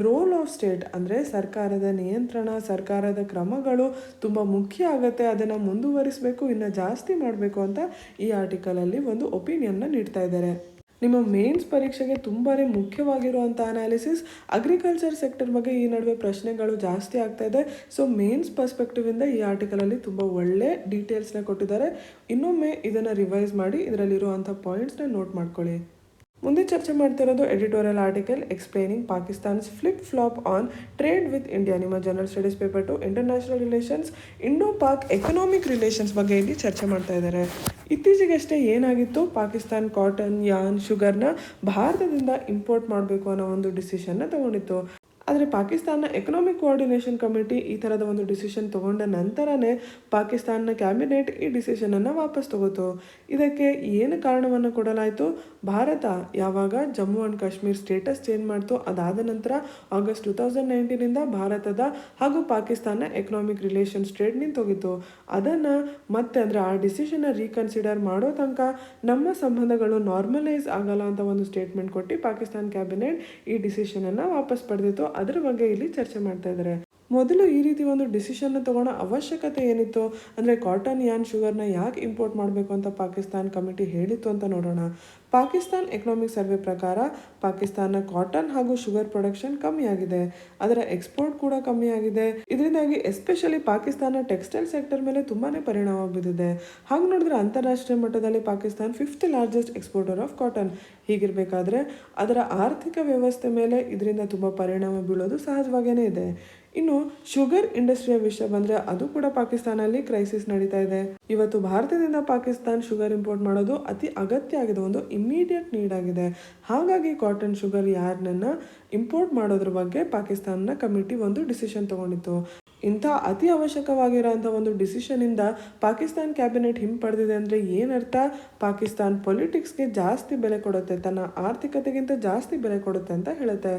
Speaker 1: ರೋಲ್ ಆಫ್ ಸ್ಟೇಟ್ ಅಂದರೆ ಸರ್ಕಾರದ ನಿಯಂತ್ರಣ, ಸರ್ಕಾರದ ಕ್ರಮಗಳು ತುಂಬ ಮುಖ್ಯ ಆಗುತ್ತೆ. ಅದನ್ನು ಮುಂದುವರಿಸಬೇಕು, ಇನ್ನು ಜಾಸ್ತಿ ಮಾಡಬೇಕು ಅಂತ ಈ ಆರ್ಟಿಕಲಲ್ಲಿ ಒಂದು ಒಪಿನಿಯನ್ನ ನೀಡ್ತಾ ಇದ್ದಾರೆ. ನಿಮ್ಮ ಮೇನ್ಸ್ ಪರೀಕ್ಷೆಗೆ ತುಂಬಾ ಮುಖ್ಯವಾಗಿರುವಂಥ ಅನಾಲಿಸಿಸ್ ಅಗ್ರಿಕಲ್ಚರ್ ಸೆಕ್ಟರ್ ಬಗ್ಗೆ ಈ ನಡುವೆ ಪ್ರಶ್ನೆಗಳು ಜಾಸ್ತಿ ಆಗ್ತಾ ಇದೆ. ಸೊ ಮೇನ್ಸ್ ಪರ್ಸ್ಪೆಕ್ಟಿವಿಂದ ಈ ಆರ್ಟಿಕಲಲ್ಲಿ ತುಂಬ ಒಳ್ಳೆ ಡೀಟೇಲ್ಸ್ನ ಕೊಟ್ಟಿದ್ದಾರೆ. ಇನ್ನೊಮ್ಮೆ ಇದನ್ನು ರಿವೈಸ್ ಮಾಡಿ ಇದರಲ್ಲಿರುವಂಥ ಪಾಯಿಂಟ್ಸ್ನ ನೋಟ್ ಮಾಡ್ಕೊಳ್ಳಿ. ಮುಂದೆ ಚರ್ಚೆ ಮಾಡ್ತಿರೋದು editorial article explaining Pakistan's flip flop on trade with India. ನಿಮ್ಮ general studies paper 2 international relations Indo Pak economic relations ಬಗ್ಗೆ ಇಲ್ಲಿ ಚರ್ಚೆ ಮಾಡ್ತಾ ಇದ್ದಾರೆ. ಇತ್ತೀಚೆಗಷ್ಟೇ ಏನಾಗಿತ್ತು, ಪಾಕಿಸ್ತಾನ್ ಕಾಟನ್, ಯಾನ್, ಶುಗರ್ನ ಭಾರತದಿಂದ ಇಂಪೋರ್ಟ್ ಮಾಡಬೇಕು ಅನ್ನೋ ಒಂದು ಡಿಸಿಷನ್ನ ತಗೊಂಡಿತ್ತು. ಆದರೆ ಪಾಕಿಸ್ತಾನ ಎಕನಾಮಿಕ್ ಕೋಆರ್ಡಿನೇಷನ್ ಕಮಿಟಿ ಈ ಥರದ ಒಂದು ಡಿಸಿಷನ್ ತೊಗೊಂಡ ನಂತರನೇ ಪಾಕಿಸ್ತಾನ ಕ್ಯಾಬಿನೆಟ್ ಈ ಡಿಸಿಷನನ್ನು ವಾಪಸ್ ತಗೋತು. ಇದಕ್ಕೆ ಏನು ಕಾರಣವನ್ನು ಕೊಡಲಾಯಿತು, ಭಾರತ ಯಾವಾಗ Jammu and Kashmir status change ಮಾಡ್ತು ಅದಾದ ನಂತರ ಆಗಸ್ಟ್ 2019 ಭಾರತದ ಹಾಗೂ ಪಾಕಿಸ್ತಾನ ಎಕನಾಮಿಕ್ ರಿಲೇಷನ್ಸ್ ಟ್ರೇಡ್ನಿಂದ ತೆಗಿತು. ಅದನ್ನು ಮತ್ತೆ ಅಂದರೆ ಆ ಡಿಸಿಷನ್ನ ರೀಕನ್ಸಿಡರ್ ಮಾಡೋ ತನಕ ನಮ್ಮ ಸಂಬಂಧಗಳು ನಾರ್ಮಲೈಸ್ ಆಗಲ್ಲ ಅಂತ ಒಂದು ಸ್ಟೇಟ್ಮೆಂಟ್ ಕೊಟ್ಟು ಪಾಕಿಸ್ತಾನ ಕ್ಯಾಬಿನೆಟ್ ಈ ಡಿಸಿಷನನ್ನು ವಾಪಸ್ ಪಡೆದಿತ್ತು. ಅದರ ಬಗ್ಗೆ ಇಲ್ಲಿ ಚರ್ಚೆ ಮಾಡ್ತಾ ಇದ್ದಾರೆ. ಮೊದಲು ಈ ರೀತಿ ಒಂದು ಡಿಸಿಷನ್ನ ತಗೊಳ್ಳೋ ಅವಶ್ಯಕತೆ ಏನಿತ್ತು ಅಂದರೆ ಕಾಟನ್, ಯಾನ್, ಶುಗರ್ನ ಯಾಕೆ ಇಂಪೋರ್ಟ್ ಮಾಡಬೇಕು ಅಂತ ಪಾಕಿಸ್ತಾನ್ ಕಮಿಟಿ ಹೇಳಿತ್ತು ಅಂತ ನೋಡೋಣ. ಪಾಕಿಸ್ತಾನ್ ಎಕನಾಮಿಕ್ ಸರ್ವೆ ಪ್ರಕಾರ ಪಾಕಿಸ್ತಾನ ಕಾಟನ್ ಹಾಗೂ ಶುಗರ್ ಪ್ರೊಡಕ್ಷನ್ ಕಮ್ಮಿ ಆಗಿದೆ, ಅದರ ಎಕ್ಸ್ಪೋರ್ಟ್ ಕೂಡ ಕಮ್ಮಿ ಆಗಿದೆ. ಇದರಿಂದಾಗಿ ಎಸ್ಪೆಷಲಿ ಪಾಕಿಸ್ತಾನ ಟೆಕ್ಸ್ಟೈಲ್ ಸೆಕ್ಟರ್ ಮೇಲೆ ತುಂಬಾ ಪರಿಣಾಮ ಬೀರಿದೆ. ಹಾಗೆ ನೋಡಿದ್ರೆ ಅಂತಾರಾಷ್ಟ್ರೀಯ ಮಟ್ಟದಲ್ಲಿ Pakistan 5th largest exporter of cotton. ಹೀಗಿರಬೇಕಾದ್ರೆ ಅದರ ಆರ್ಥಿಕ ವ್ಯವಸ್ಥೆ ಮೇಲೆ ಇದರಿಂದ ತುಂಬ ಪರಿಣಾಮ ಬೀಳೋದು ಸಹಜವಾಗೇ ಇದೆ. ಇನ್ನು ಶುಗರ್ ಇಂಡಸ್ಟ್ರಿಯ ವಿಷಯ ಬಂದರೆ ಅದು ಕೂಡ ಪಾಕಿಸ್ತಾನಲ್ಲಿ ಕ್ರೈಸಿಸ್ ನಡೀತಾ ಇದೆ. ಇವತ್ತು ಭಾರತದಿಂದ ಪಾಕಿಸ್ತಾನ್ ಶುಗರ್ ಇಂಪೋರ್ಟ್ ಮಾಡೋದು ಅತಿ ಅಗತ್ಯ ಆಗಿದೆ, ಒಂದು ಇಮಿಡಿಯೇಟ್ ನೀಡ್ ಆಗಿದೆ. ಹಾಗಾಗಿ ಕಾಟನ್, ಶುಗರ್, ಯಾರ್ನನ್ನು ಇಂಪೋರ್ಟ್ ಮಾಡೋದ್ರ ಬಗ್ಗೆ ಪಾಕಿಸ್ತಾನ ಕಮಿಟಿ ಒಂದು ಡಿಸಿಷನ್ ತಗೊಂಡಿತ್ತು. ಇಂಥ ಅತಿ ಅವಶ್ಯಕವಾಗಿರೋಂಥ ಒಂದು ಡಿಸಿಷನಿಂದ ಪಾಕಿಸ್ತಾನ್ ಕ್ಯಾಬಿನೆಟ್ ಹಿಂಪಡೆದಿದೆ ಅಂದರೆ ಏನರ್ಥ, ಪಾಕಿಸ್ತಾನ್ ಪೊಲಿಟಿಕ್ಸ್ಗೆ ಜಾಸ್ತಿ ಬೆಲೆ ಕೊಡುತ್ತೆ, ತನ್ನ ಆರ್ಥಿಕತೆಗಿಂತ ಜಾಸ್ತಿ ಬೆಲೆ ಕೊಡುತ್ತೆ ಅಂತ ಹೇಳುತ್ತೆ.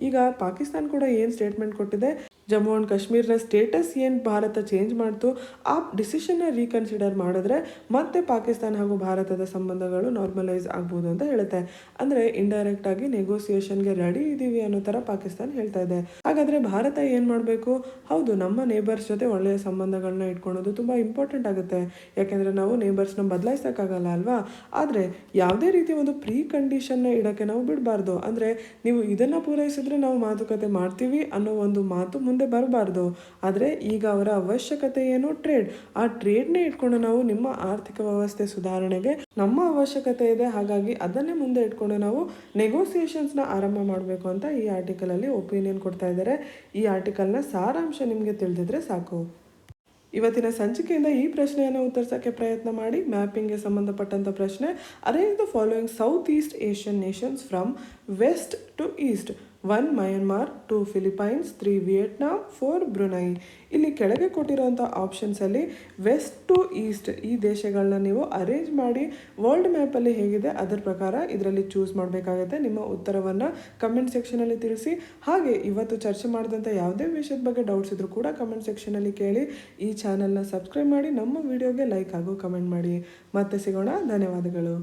Speaker 1: ಈಗ ಪಾಕಿಸ್ತಾನ್ ಕೂಡ ಏನು ಸ್ಟೇಟ್ಮೆಂಟ್ ಕೊಟ್ಟಿದೆ, ಜಮ್ಮು ಆ್ಯಂಡ್ ಕಾಶ್ಮೀರ್ನ ಸ್ಟೇಟಸ್ ಏನು ಭಾರತ ಚೇಂಜ್ ಮಾಡ್ತು ಆ ಡಿಸಿಷನ್ನ ರೀಕನ್ಸಿಡರ್ ಮಾಡಿದ್ರೆ ಮತ್ತೆ ಪಾಕಿಸ್ತಾನ ಹಾಗೂ ಭಾರತದ ಸಂಬಂಧಗಳು ನಾರ್ಮಲೈಸ್ ಆಗ್ಬೋದು ಅಂತ ಹೇಳುತ್ತೆ. ಅಂದರೆ ಇಂಡೈರೆಕ್ಟ್ ಆಗಿ ನೆಗೋಸಿಯೇಷನ್ಗೆ ರೆಡಿ ಇದ್ದೀವಿ ಅನ್ನೋ ಥರ ಪಾಕಿಸ್ತಾನ ಹೇಳ್ತಾ ಇದೆ. ಹಾಗಾದರೆ ಭಾರತ ಏನು ಮಾಡಬೇಕು, ಹೌದು ನಮ್ಮ ನೇಬರ್ಸ್ ಜೊತೆ ಒಳ್ಳೆಯ ಸಂಬಂಧಗಳನ್ನ ಇಟ್ಕೊಳ್ಳೋದು ತುಂಬ ಇಂಪಾರ್ಟೆಂಟ್ ಆಗುತ್ತೆ. ಯಾಕೆಂದರೆ ನಾವು ನೇಬರ್ಸ್ನ ಬದಲಾಯಿಸೋಕ್ಕಾಗಲ್ಲ ಅಲ್ವಾ. ಆದರೆ ಯಾವುದೇ ರೀತಿ ಒಂದು ಪ್ರೀ ಕಂಡೀಷನ್ನ ಇಡೋಕ್ಕೆ ನಾವು ಬಿಡಬಾರ್ದು. ಅಂದರೆ ನೀವು ಇದನ್ನು ಪೂರೈಸಿದ್ರೆ ನಾವು ಮಾತುಕತೆ ಮಾಡ್ತೀವಿ ಅನ್ನೋ ಒಂದು ಮಾತು ಮುಂದೆ ಬರಬಾರ್ದು. ಆದರೆ ಈಗ ಅವರ ಅವಶ್ಯಕತೆ ಏನು, ಟ್ರೇಡ್. ಆ ಟ್ರೇಡ್ನೇ ಇಟ್ಕೊಂಡು ನಾವು ನಿಮ್ಮ ಆರ್ಥಿಕ ವ್ಯವಸ್ಥೆ ಸುಧಾರಣೆಗೆ ನಮ್ಮ ಅವಶ್ಯಕತೆ ಇದೆ, ಹಾಗಾಗಿ ಅದನ್ನೇ ಮುಂದೆ ಇಟ್ಕೊಂಡು ನಾವು ನೆಗೋಸಿಯೇಷನ್ಸ್ನ ಆರಂಭ ಮಾಡಬೇಕು ಅಂತ ಈ ಆರ್ಟಿಕಲಲ್ಲಿ ಒಪಿನಿಯನ್ ಕೊಡ್ತಾ ಇದ್ದಾರೆ. ಈ ಆರ್ಟಿಕಲ್ನ ಸಾರಾಂಶ ನಿಮಗೆ ತಿಳಿದಿದ್ರೆ ಸಾಕು. ಇವತ್ತಿನ ಸಂಚಿಕೆಯಿಂದ ಈ ಪ್ರಶ್ನೆಯನ್ನು ಉತ್ತರಿಸೋಕ್ಕೆ ಪ್ರಯತ್ನ ಮಾಡಿ. ಮ್ಯಾಪಿಂಗ್ಗೆ ಸಂಬಂಧಪಟ್ಟಂಥ ಪ್ರಶ್ನೆ, arrange the following South East Asian nations from west to east. 1 Myanmar, 2 Philippines, 3 Vietnam, 4 Brunei. ಇಲ್ಲಿ ಕೆಳಗೆ ಕೊಟ್ಟಿರೋಂಥ ಆಪ್ಷನ್ಸಲ್ಲಿ ವೆಸ್ಟ್ ಟು ಈಸ್ಟ್ ಈ ದೇಶಗಳನ್ನ ನೀವು ಅರೇಂಜ್ ಮಾಡಿ ವರ್ಲ್ಡ್ ಮ್ಯಾಪಲ್ಲಿ ಹೇಗಿದೆ ಅದರ ಪ್ರಕಾರ ಇದರಲ್ಲಿ ಚೂಸ್ ಮಾಡಬೇಕಾಗುತ್ತೆ. ನಿಮ್ಮ ಉತ್ತರವನ್ನು ಕಮೆಂಟ್ ಸೆಕ್ಷನಲ್ಲಿ ತಿಳಿಸಿ. ಹಾಗೆ ಇವತ್ತು ಚರ್ಚೆ ಮಾಡಿದಂಥ ಯಾವುದೇ ವಿಷಯದ ಬಗ್ಗೆ ಡೌಟ್ಸ್ ಇದ್ರೂ ಕೂಡ ಕಮೆಂಟ್ ಸೆಕ್ಷನಲ್ಲಿ ಕೇಳಿ. ಈ ಚಾನಲ್ನ ಸಬ್ಸ್ಕ್ರೈಬ್ ಮಾಡಿ, ನಮ್ಮ ವಿಡಿಯೋಗೆ ಲೈಕ್ ಹಾಗೂ ಕಮೆಂಟ್ ಮಾಡಿ. ಮತ್ತೆ ಸಿಗೋಣ. ಧನ್ಯವಾದಗಳು.